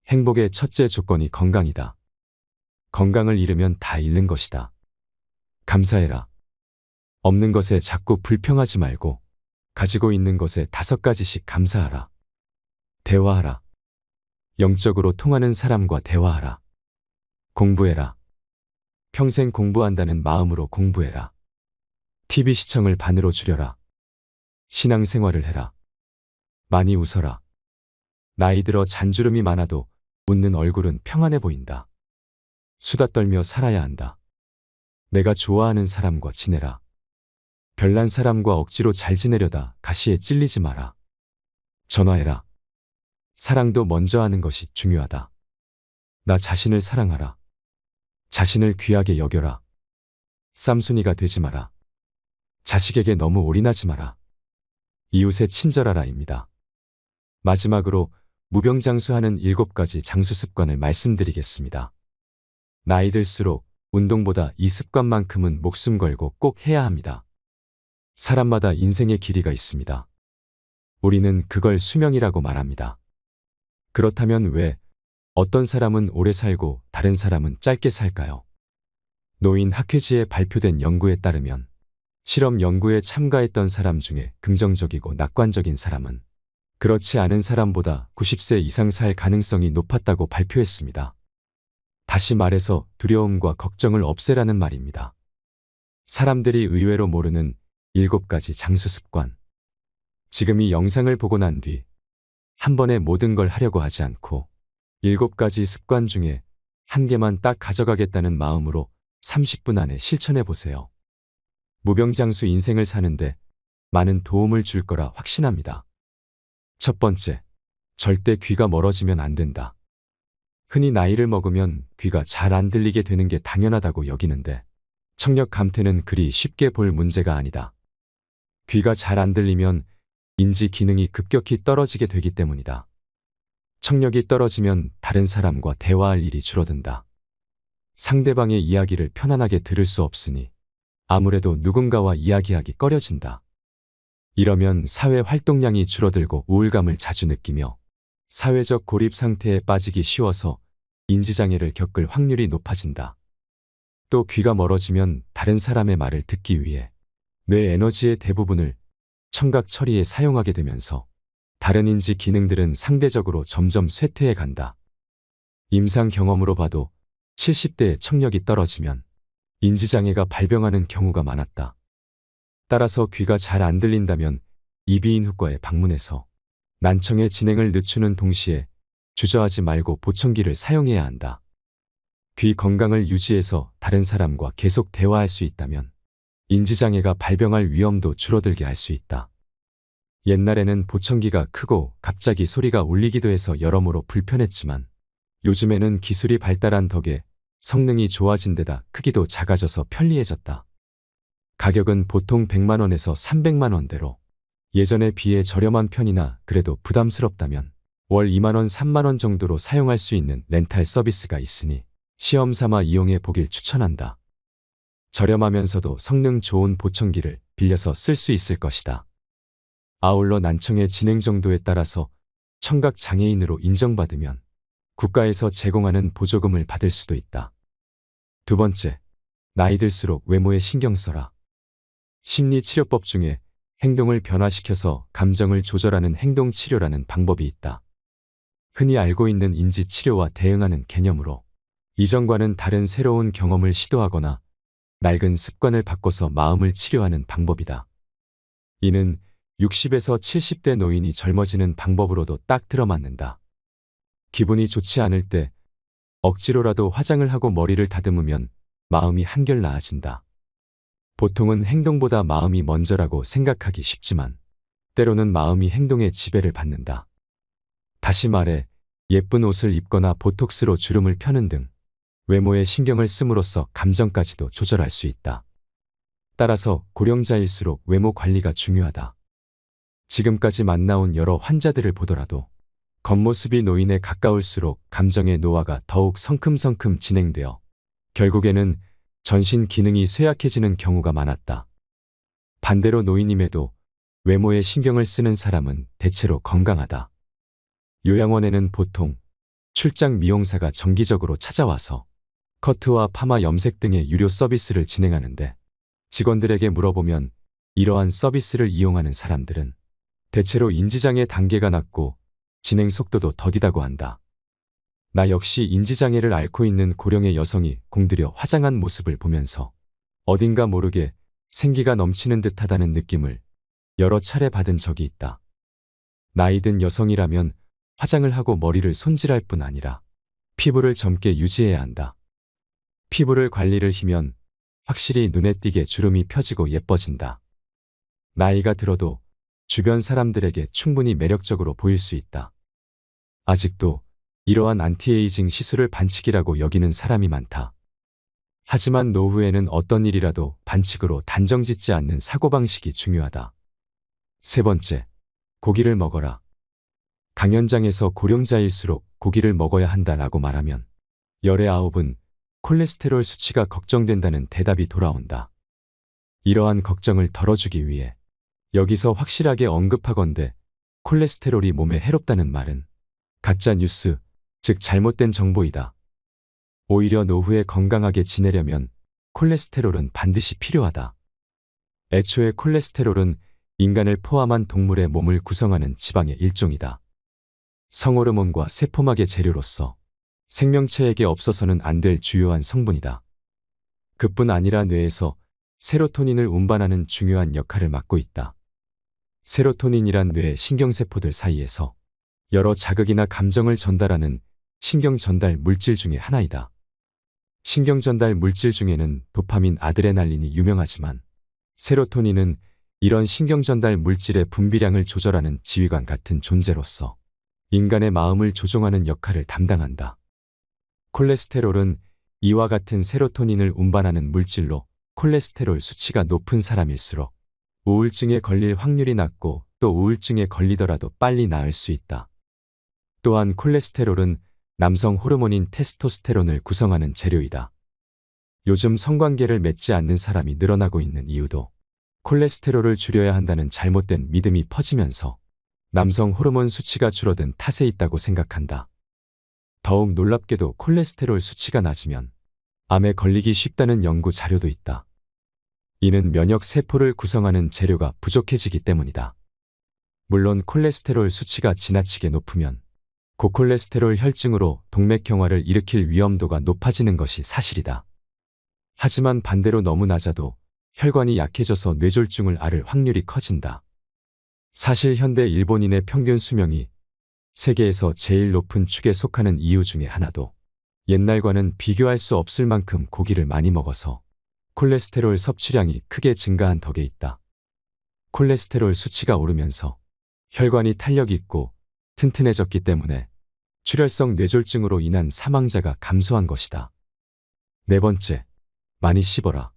행복의 첫째 조건이 건강이다. 건강을 잃으면 다 잃는 것이다. 감사해라. 없는 것에 자꾸 불평하지 말고 가지고 있는 것에 5가지씩 감사하라. 대화하라. 영적으로 통하는 사람과 대화하라. 공부해라. 평생 공부한다는 마음으로 공부해라. TV 시청을 반으로 줄여라. 신앙생활을 해라. 많이 웃어라. 나이 들어 잔주름이 많아도 웃는 얼굴은 평안해 보인다. 수다 떨며 살아야 한다. 내가 좋아하는 사람과 지내라. 별난 사람과 억지로 잘 지내려다 가시에 찔리지 마라. 전화해라. 사랑도 먼저 하는 것이 중요하다. 나 자신을 사랑하라. 자신을 귀하게 여겨라. 쌈순이가 되지 마라. 자식에게 너무 올인하지 마라. 이웃에 친절하라입니다. 마지막으로 무병장수하는 7가지 장수 습관을 말씀드리겠습니다. 나이 들수록 운동보다 이 습관만큼은 목숨 걸고 꼭 해야 합니다. 사람마다 인생의 길이가 있습니다. 우리는 그걸 수명이라고 말합니다. 그렇다면 왜 어떤 사람은 오래 살고 다른 사람은 짧게 살까요? 노인 학회지에 발표된 연구에 따르면 실험 연구에 참가했던 사람 중에 긍정적이고 낙관적인 사람은 그렇지 않은 사람보다 90세 이상 살 가능성이 높았다고 발표했습니다. 다시 말해서 두려움과 걱정을 없애라는 말입니다. 사람들이 의외로 모르는 7가지 장수 습관. 지금 이 영상을 보고 난 뒤 한 번에 모든 걸 하려고 하지 않고 7가지 습관 중에 한 개만 딱 가져가겠다는 마음으로 30분 안에 실천해 보세요. 무병장수 인생을 사는데 많은 도움을 줄 거라 확신합니다. 첫 번째, 절대 귀가 멀어지면 안 된다. 흔히 나이를 먹으면 귀가 잘 안 들리게 되는 게 당연하다고 여기는데 청력 감퇴는 그리 쉽게 볼 문제가 아니다. 귀가 잘 안 들리면 인지 기능이 급격히 떨어지게 되기 때문이다. 청력이 떨어지면 다른 사람과 대화할 일이 줄어든다. 상대방의 이야기를 편안하게 들을 수 없으니 아무래도 누군가와 이야기하기 꺼려진다. 이러면 사회 활동량이 줄어들고 우울감을 자주 느끼며 사회적 고립 상태에 빠지기 쉬워서 인지장애를 겪을 확률이 높아진다. 또 귀가 멀어지면 다른 사람의 말을 듣기 위해 뇌 에너지의 대부분을 청각 처리에 사용하게 되면서 다른 인지 기능들은 상대적으로 점점 쇠퇴해 간다. 임상 경험으로 봐도 70대의 청력이 떨어지면 인지장애가 발병하는 경우가 많았다. 따라서 귀가 잘 안 들린다면 이비인후과에 방문해서 난청의 진행을 늦추는 동시에 주저하지 말고 보청기를 사용해야 한다. 귀 건강을 유지해서 다른 사람과 계속 대화할 수 있다면 인지장애가 발병할 위험도 줄어들게 할 수 있다. 옛날에는 보청기가 크고 갑자기 소리가 울리기도 해서 여러모로 불편했지만 요즘에는 기술이 발달한 덕에 성능이 좋아진 데다 크기도 작아져서 편리해졌다. 가격은 보통 100만 원에서 300만 원대로 예전에 비해 저렴한 편이나 그래도 부담스럽다면 월 2만 원, 3만 원 정도로 사용할 수 있는 렌탈 서비스가 있으니 시험 삼아 이용해 보길 추천한다. 저렴하면서도 성능 좋은 보청기를 빌려서 쓸 수 있을 것이다. 아울러 난청의 진행 정도에 따라서 청각 장애인으로 인정받으면 국가에서 제공하는 보조금을 받을 수도 있다. 두 번째, 나이 들수록 외모에 신경 써라. 심리치료법 중에 행동을 변화시켜서 감정을 조절하는 행동치료라는 방법이 있다. 흔히 알고 있는 인지치료와 대응하는 개념으로 이전과는 다른 새로운 경험을 시도하거나 낡은 습관을 바꿔서 마음을 치료하는 방법이다. 이는 60에서 70대 노인이 젊어지는 방법으로도 딱 들어맞는다. 기분이 좋지 않을 때 억지로라도 화장을 하고 머리를 다듬으면 마음이 한결 나아진다. 보통은 행동보다 마음이 먼저라고 생각하기 쉽지만 때로는 마음이 행동의 지배를 받는다. 다시 말해 예쁜 옷을 입거나 보톡스로 주름을 펴는 등 외모에 신경을 씀으로써 감정까지도 조절할 수 있다. 따라서 고령자일수록 외모 관리가 중요하다. 지금까지 만나온 여러 환자들을 보더라도 겉모습이 노인에 가까울수록 감정의 노화가 더욱 성큼성큼 진행되어 결국에는 전신 기능이 쇠약해지는 경우가 많았다. 반대로 노인임에도 외모에 신경을 쓰는 사람은 대체로 건강하다. 요양원에는 보통 출장 미용사가 정기적으로 찾아와서 커트와 파마 염색 등의 유료 서비스를 진행하는데 직원들에게 물어보면 이러한 서비스를 이용하는 사람들은 대체로 인지장애 단계가 낮고 진행 속도도 더디다고 한다. 나 역시 인지장애를 앓고 있는 고령의 여성이 공들여 화장한 모습을 보면서 어딘가 모르게 생기가 넘치는 듯하다는 느낌을 여러 차례 받은 적이 있다. 나이든 여성이라면 화장을 하고 머리를 손질할 뿐 아니라 피부를 젊게 유지해야 한다. 피부를 관리를 하면 확실히 눈에 띄게 주름이 펴지고 예뻐진다. 나이가 들어도 주변 사람들에게 충분히 매력적으로 보일 수 있다. 아직도 이러한 안티에이징 시술을 반칙이라고 여기는 사람이 많다. 하지만 노후에는 어떤 일이라도 반칙으로 단정짓지 않는 사고방식이 중요하다. 세 번째, 고기를 먹어라. 강연장에서 고령자일수록 고기를 먹어야 한다라고 말하면 열의 9은 콜레스테롤 수치가 걱정된다는 대답이 돌아온다. 이러한 걱정을 덜어주기 위해 여기서 확실하게 언급하건대 콜레스테롤이 몸에 해롭다는 말은 가짜 뉴스, 즉 잘못된 정보이다. 오히려 노후에 건강하게 지내려면 콜레스테롤은 반드시 필요하다. 애초에 콜레스테롤은 인간을 포함한 동물의 몸을 구성하는 지방의 일종이다. 성호르몬과 세포막의 재료로서 생명체에게 없어서는 안 될 주요한 성분이다. 그뿐 아니라 뇌에서 세로토닌을 운반하는 중요한 역할을 맡고 있다. 세로토닌이란 뇌 신경세포들 사이에서 여러 자극이나 감정을 전달하는 신경 전달 물질 중의 하나이다. 신경 전달 물질 중에는 도파민, 아드레날린이 유명하지만 세로토닌은 이런 신경 전달 물질의 분비량을 조절하는 지휘관 같은 존재로서 인간의 마음을 조종하는 역할을 담당한다. 콜레스테롤은 이와 같은 세로토닌을 운반하는 물질로 콜레스테롤 수치가 높은 사람일수록 우울증에 걸릴 확률이 낮고 또 우울증에 걸리더라도 빨리 나을 수 있다. 또한 콜레스테롤은 남성 호르몬인 테스토스테론을 구성하는 재료이다. 요즘 성관계를 맺지 않는 사람이 늘어나고 있는 이유도 콜레스테롤을 줄여야 한다는 잘못된 믿음이 퍼지면서 남성 호르몬 수치가 줄어든 탓에 있다고 생각한다. 더욱 놀랍게도 콜레스테롤 수치가 낮으면 암에 걸리기 쉽다는 연구 자료도 있다. 이는 면역 세포를 구성하는 재료가 부족해지기 때문이다. 물론 콜레스테롤 수치가 지나치게 높으면 고콜레스테롤 혈증으로 동맥경화를 일으킬 위험도가 높아지는 것이 사실이다. 하지만 반대로 너무 낮아도 혈관이 약해져서 뇌졸중을 앓을 확률이 커진다. 사실 현대 일본인의 평균 수명이 세계에서 제일 높은 축에 속하는 이유 중에 하나도 옛날과는 비교할 수 없을 만큼 고기를 많이 먹어서 콜레스테롤 섭취량이 크게 증가한 덕에 있다. 콜레스테롤 수치가 오르면서 혈관이 탄력 있고 튼튼해졌기 때문에 출혈성 뇌졸중으로 인한 사망자가 감소한 것이다. 네 번째, 많이 씹어라.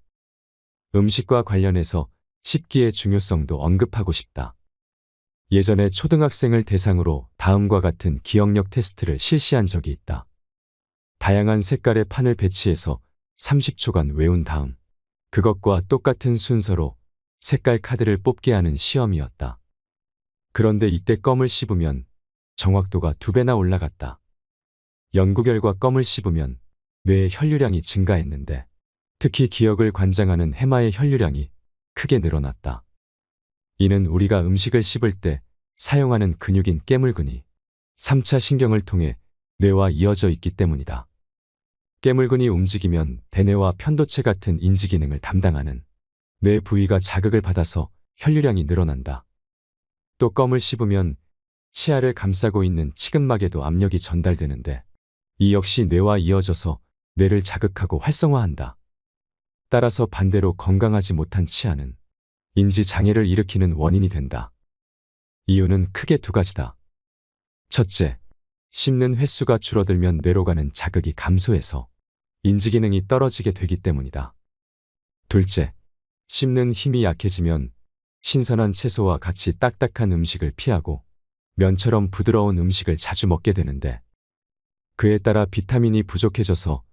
음식과 관련해서 씹기의 중요성도 언급하고 싶다. 예전에 초등학생을 대상으로 다음과 같은 기억력 테스트를 실시한 적이 있다. 다양한 색깔의 판을 배치해서 30초간 외운 다음 그것과 똑같은 순서로 색깔 카드를 뽑게 하는 시험이었다. 그런데 이때 껌을 씹으면 정확도가 2배나 올라갔다. 연구 결과 껌을 씹으면 뇌의 혈류량이 증가했는데 특히 기억을 관장하는 해마의 혈류량이 크게 늘어났다. 이는 우리가 음식을 씹을 때 사용하는 근육인 깨물근이 3차 신경을 통해 뇌와 이어져 있기 때문이다. 깨물근이 움직이면 대뇌와 편도체 같은 인지 기능을 담당하는 뇌 부위가 자극을 받아서 혈류량이 늘어난다. 또 껌을 씹으면 치아를 감싸고 있는 치근막에도 압력이 전달되는데 이 역시 뇌와 이어져서 뇌를 자극하고 활성화한다. 따라서 반대로 건강하지 못한 치아는 인지 장애를 일으키는 원인이 된다. 이유는 크게 2가지다. 첫째, 씹는 횟수가 줄어들면 뇌로 가는 자극이 감소해서 인지 기능이 떨어지게 되기 때문이다. 둘째, 씹는 힘이 약해지면 신선한 채소와 같이 딱딱한 음식을 피하고 면처럼 부드러운 음식을 자주 먹게 되는데 그에 따라 비타민이 부족해져서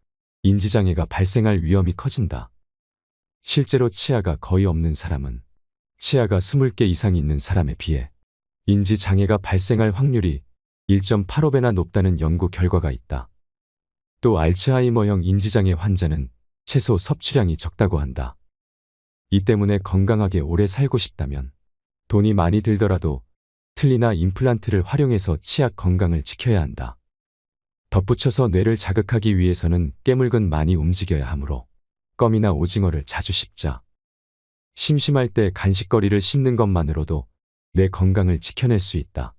인지장애가 발생할 위험이 커진다. 실제로 치아가 거의 없는 사람은 치아가 20개 이상 있는 사람에 비해 인지장애가 발생할 확률이 1.85배나 높다는 연구 결과가 있다. 또 알츠하이머형 인지장애 환자는 채소 섭취량이 적다고 한다. 이 때문에 건강하게 오래 살고 싶다면 돈이 많이 들더라도 틀니나 임플란트를 활용해서 치아 건강을 지켜야 한다. 덧붙여서 뇌를 자극하기 위해서는 깨물근 많이 움직여야 하므로 껌이나 오징어를 자주 씹자. 심심할 때 간식거리를 씹는 것만으로도 뇌 건강을 지켜낼 수 있다.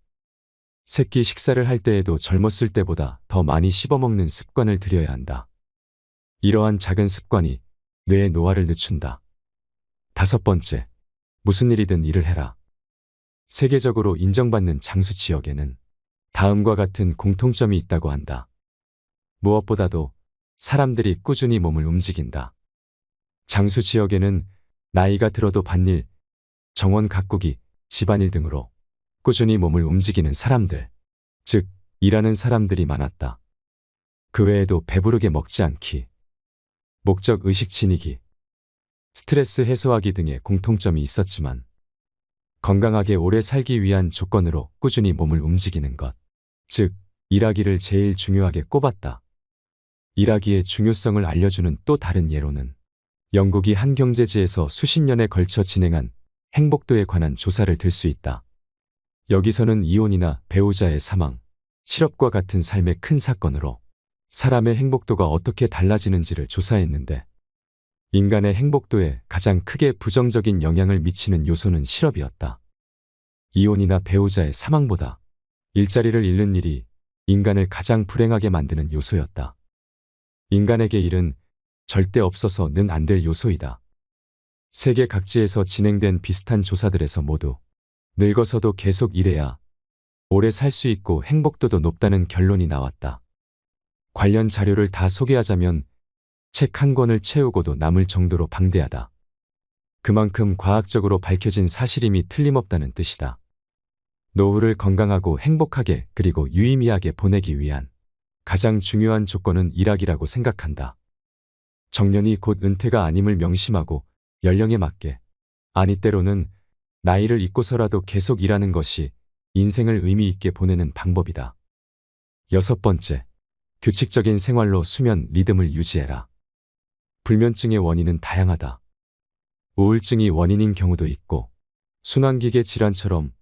새끼 식사를 할 때에도 젊었을 때보다 더 많이 씹어먹는 습관을 들여야 한다. 이러한 작은 습관이 뇌의 노화를 늦춘다. 5번째, 무슨 일이든 일을 해라. 세계적으로 인정받는 장수 지역에는 다음과 같은 공통점이 있다고 한다. 무엇보다도 사람들이 꾸준히 몸을 움직인다. 장수 지역에는 나이가 들어도 밭일, 정원 가꾸기, 집안일 등으로 꾸준히 몸을 움직이는 사람들, 즉 일하는 사람들이 많았다. 그 외에도 배부르게 먹지 않기, 목적 의식 지니기, 스트레스 해소하기 등의 공통점이 있었지만 건강하게 오래 살기 위한 조건으로 꾸준히 몸을 움직이는 것, 즉 일하기를 제일 중요하게 꼽았다. 일하기의 중요성을 알려주는 또 다른 예로는 영국이 한 경제지에서 수십 년에 걸쳐 진행한 행복도에 관한 조사를 들 수 있다. 여기서는 이혼이나 배우자의 사망, 실업과 같은 삶의 큰 사건으로 사람의 행복도가 어떻게 달라지는지를 조사했는데 인간의 행복도에 가장 크게 부정적인 영향을 미치는 요소는 실업이었다. 이혼이나 배우자의 사망보다 일자리를 잃는 일이 인간을 가장 불행하게 만드는 요소였다. 인간에게 일은 절대 없어서는 안 될 요소이다. 세계 각지에서 진행된 비슷한 조사들에서 모두 늙어서도 계속 일해야 오래 살 수 있고 행복도도 높다는 결론이 나왔다. 관련 자료를 다 소개하자면 책 한 권을 채우고도 남을 정도로 방대하다. 그만큼 과학적으로 밝혀진 사실임이 틀림없다는 뜻이다. 노후를 건강하고 행복하게 그리고 유의미하게 보내기 위한 가장 중요한 조건은 일하기라고 생각한다. 정년이 곧 은퇴가 아님을 명심하고 연령에 맞게, 아니 때로는 나이를 잊고서라도 계속 일하는 것이 인생을 의미 있게 보내는 방법이다. 6번째, 규칙적인 생활로 수면 리듬을 유지해라. 불면증의 원인은 다양하다. 우울증이 원인인 경우도 있고, 순환기계 질환처럼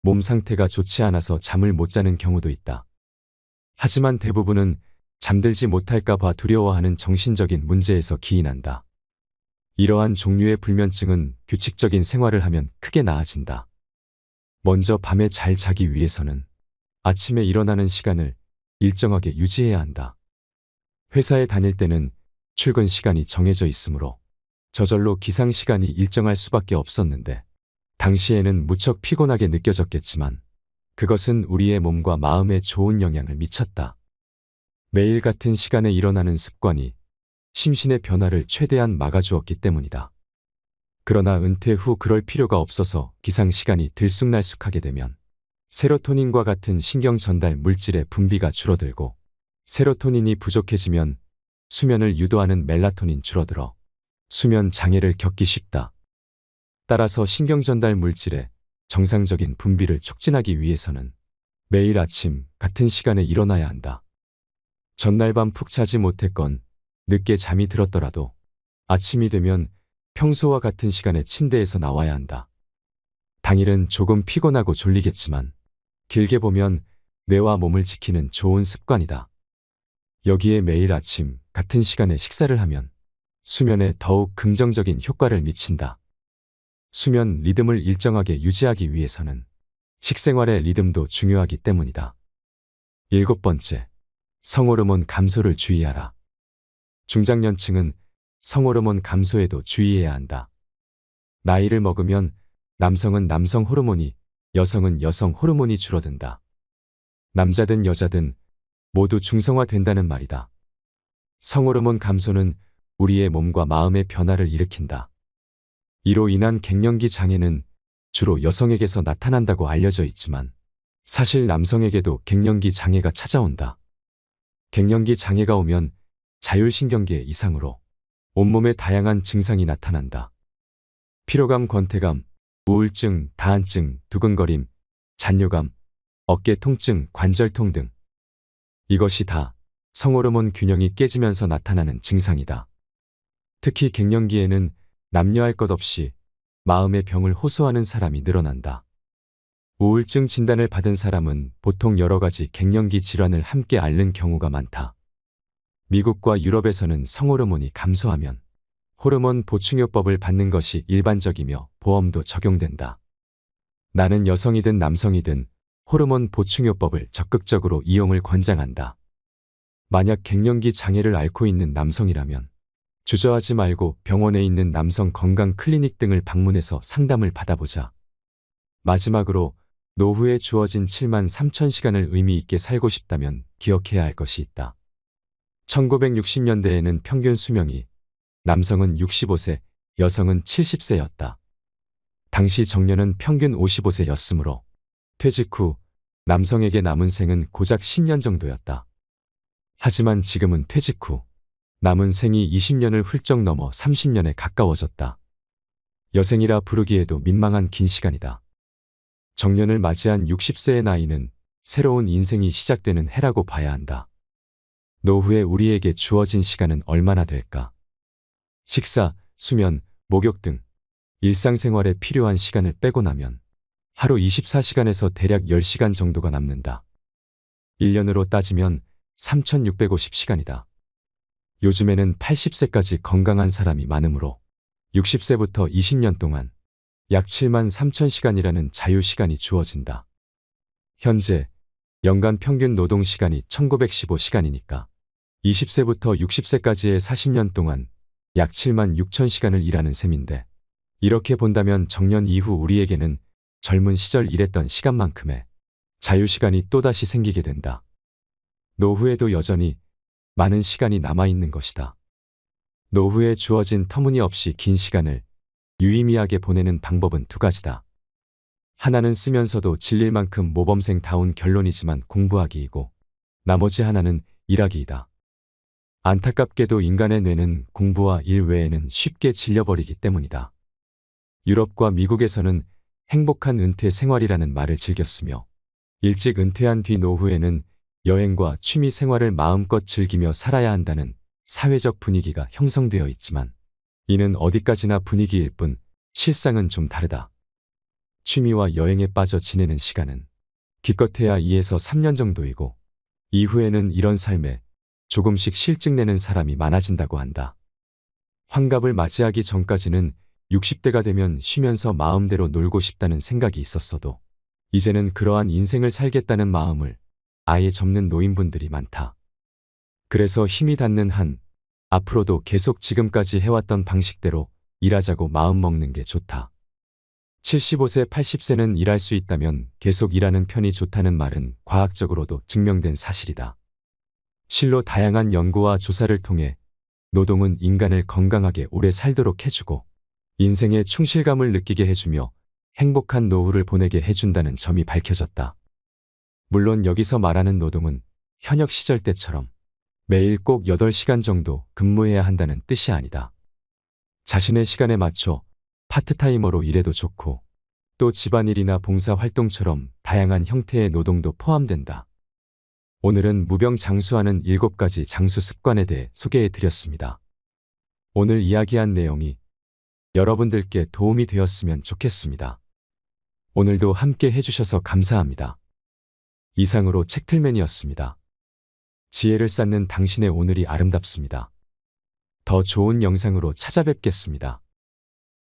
몸 상태가 좋지 않아서 잠을 못 자는 경우도 있다. 하지만 대부분은 잠들지 못할까 봐 두려워하는 정신적인 문제에서 기인한다. 이러한 종류의 불면증은 규칙적인 생활을 하면 크게 나아진다. 먼저 밤에 잘 자기 위해서는 아침에 일어나는 시간을 일정하게 유지해야 한다. 회사에 다닐 때는 출근 시간이 정해져 있으므로 저절로 기상 시간이 일정할 수밖에 없었는데 당시에는 무척 피곤하게 느껴졌겠지만 그것은 우리의 몸과 마음에 좋은 영향을 미쳤다. 매일 같은 시간에 일어나는 습관이 심신의 변화를 최대한 막아주었기 때문이다. 그러나 은퇴 후 그럴 필요가 없어서 기상 시간이 들쑥날쑥하게 되면 세로토닌과 같은 신경 전달 물질의 분비가 줄어들고 세로토닌이 부족해지면 수면을 유도하는 멜라토닌 줄어들어 수면 장애를 겪기 쉽다. 따라서 신경 전달 물질의 정상적인 분비를 촉진하기 위해서는 매일 아침 같은 시간에 일어나야 한다. 전날 밤 푹 자지 못했건 늦게 잠이 들었더라도 아침이 되면 평소와 같은 시간에 침대에서 나와야 한다. 당일은 조금 피곤하고 졸리겠지만 길게 보면 뇌와 몸을 지키는 좋은 습관이다. 여기에 매일 아침 같은 시간에 식사를 하면 수면에 더욱 긍정적인 효과를 미친다. 수면 리듬을 일정하게 유지하기 위해서는 식생활의 리듬도 중요하기 때문이다. 7번째, 성호르몬 감소를 주의하라. 중장년층은 성호르몬 감소에도 주의해야 한다. 나이를 먹으면 남성은 남성 호르몬이, 여성은 여성 호르몬이 줄어든다. 남자든 여자든 모두 중성화된다는 말이다. 성호르몬 감소는 우리의 몸과 마음의 변화를 일으킨다. 이로 인한 갱년기 장애는 주로 여성에게서 나타난다고 알려져 있지만 사실 남성에게도 갱년기 장애가 찾아온다. 갱년기 장애가 오면 자율신경계 이상으로 온몸에 다양한 증상이 나타난다. 피로감, 권태감, 우울증, 다한증, 두근거림, 잔뇨감, 어깨 통증, 관절통 등 이것이 다 성호르몬 균형이 깨지면서 나타나는 증상이다. 특히 갱년기에는 남녀할 것 없이 마음의 병을 호소하는 사람이 늘어난다. 우울증 진단을 받은 사람은 보통 여러 가지 갱년기 질환을 함께 앓는 경우가 많다. 미국과 유럽에서는 성호르몬이 감소하면 호르몬 보충요법을 받는 것이 일반적이며 보험도 적용된다. 나는 여성이든 남성이든 호르몬 보충요법을 적극적으로 이용을 권장한다. 만약 갱년기 장애를 앓고 있는 남성이라면 주저하지 말고 병원에 있는 남성 건강 클리닉 등을 방문해서 상담을 받아보자. 마지막으로 노후에 주어진 7만 3천 시간을 의미 있게 살고 싶다면 기억해야 할 것이 있다. 1960년대에는 평균 수명이 남성은 65세, 여성은 70세였다. 당시 정년은 평균 55세였으므로 퇴직 후 남성에게 남은 생은 고작 10년 정도였다. 하지만 지금은 퇴직 후 남은 생이 20년을 훌쩍 넘어 30년에 가까워졌다. 여생이라 부르기에도 민망한 긴 시간이다. 정년을 맞이한 60세의 나이는 새로운 인생이 시작되는 해라고 봐야 한다. 노후에 우리에게 주어진 시간은 얼마나 될까? 식사, 수면, 목욕 등 일상생활에 필요한 시간을 빼고 나면 하루 24시간에서 대략 10시간 정도가 남는다. 1년으로 따지면 3,650시간이다. 요즘에는 80세까지 건강한 사람이 많으므로 60세부터 20년 동안 약 7만 3천 시간이라는 자유시간이 주어진다. 현재 연간 평균 노동시간이 1915시간이니까 20세부터 60세까지의 40년 동안 약 7만 6천 시간을 일하는 셈인데, 이렇게 본다면 정년 이후 우리에게는 젊은 시절 일했던 시간만큼의 자유시간이 또다시 생기게 된다. 노후에도 여전히 많은 시간이 남아있는 것이다. 노후에 주어진 터무니없이 긴 시간을 유의미하게 보내는 방법은 두 가지다. 하나는 쓰면서도 질릴 만큼 모범생다운 결론이지만 공부하기이고, 나머지 하나는 일하기이다. 안타깝게도 인간의 뇌는 공부와 일 외에는 쉽게 질려버리기 때문이다. 유럽과 미국에서는 행복한 은퇴 생활이라는 말을 즐겼으며, 일찍 은퇴한 뒤 노후에는 여행과 취미 생활을 마음껏 즐기며 살아야 한다는 사회적 분위기가 형성되어 있지만, 이는 어디까지나 분위기일 뿐 실상은 좀 다르다. 취미와 여행에 빠져 지내는 시간은 기껏해야 2에서 3년 정도이고, 이후에는 이런 삶에 조금씩 실증내는 사람이 많아진다고 한다. 환갑을 맞이하기 전까지는 60대가 되면 쉬면서 마음대로 놀고 싶다는 생각이 있었어도, 이제는 그러한 인생을 살겠다는 마음을 아예 접는 노인분들이 많다. 그래서 힘이 닿는 한 앞으로도 계속 지금까지 해왔던 방식대로 일하자고 마음먹는 게 좋다. 75세, 80세는 일할 수 있다면 계속 일하는 편이 좋다는 말은 과학적으로도 증명된 사실이다. 실로 다양한 연구와 조사를 통해 노동은 인간을 건강하게 오래 살도록 해주고 인생의 충실감을 느끼게 해주며 행복한 노후를 보내게 해준다는 점이 밝혀졌다. 물론 여기서 말하는 노동은 현역 시절 때처럼 매일 꼭 8시간 정도 근무해야 한다는 뜻이 아니다. 자신의 시간에 맞춰 파트타이머로 일해도 좋고, 또 집안일이나 봉사활동처럼 다양한 형태의 노동도 포함된다. 오늘은 무병장수하는 7가지 장수 습관에 대해 소개해 드렸습니다. 오늘 이야기한 내용이 여러분들께 도움이 되었으면 좋겠습니다. 오늘도 함께 해주셔서 감사합니다. 이상으로 책틀맨이었습니다. 지혜를 쌓는 당신의 오늘이 아름답습니다. 더 좋은 영상으로 찾아뵙겠습니다.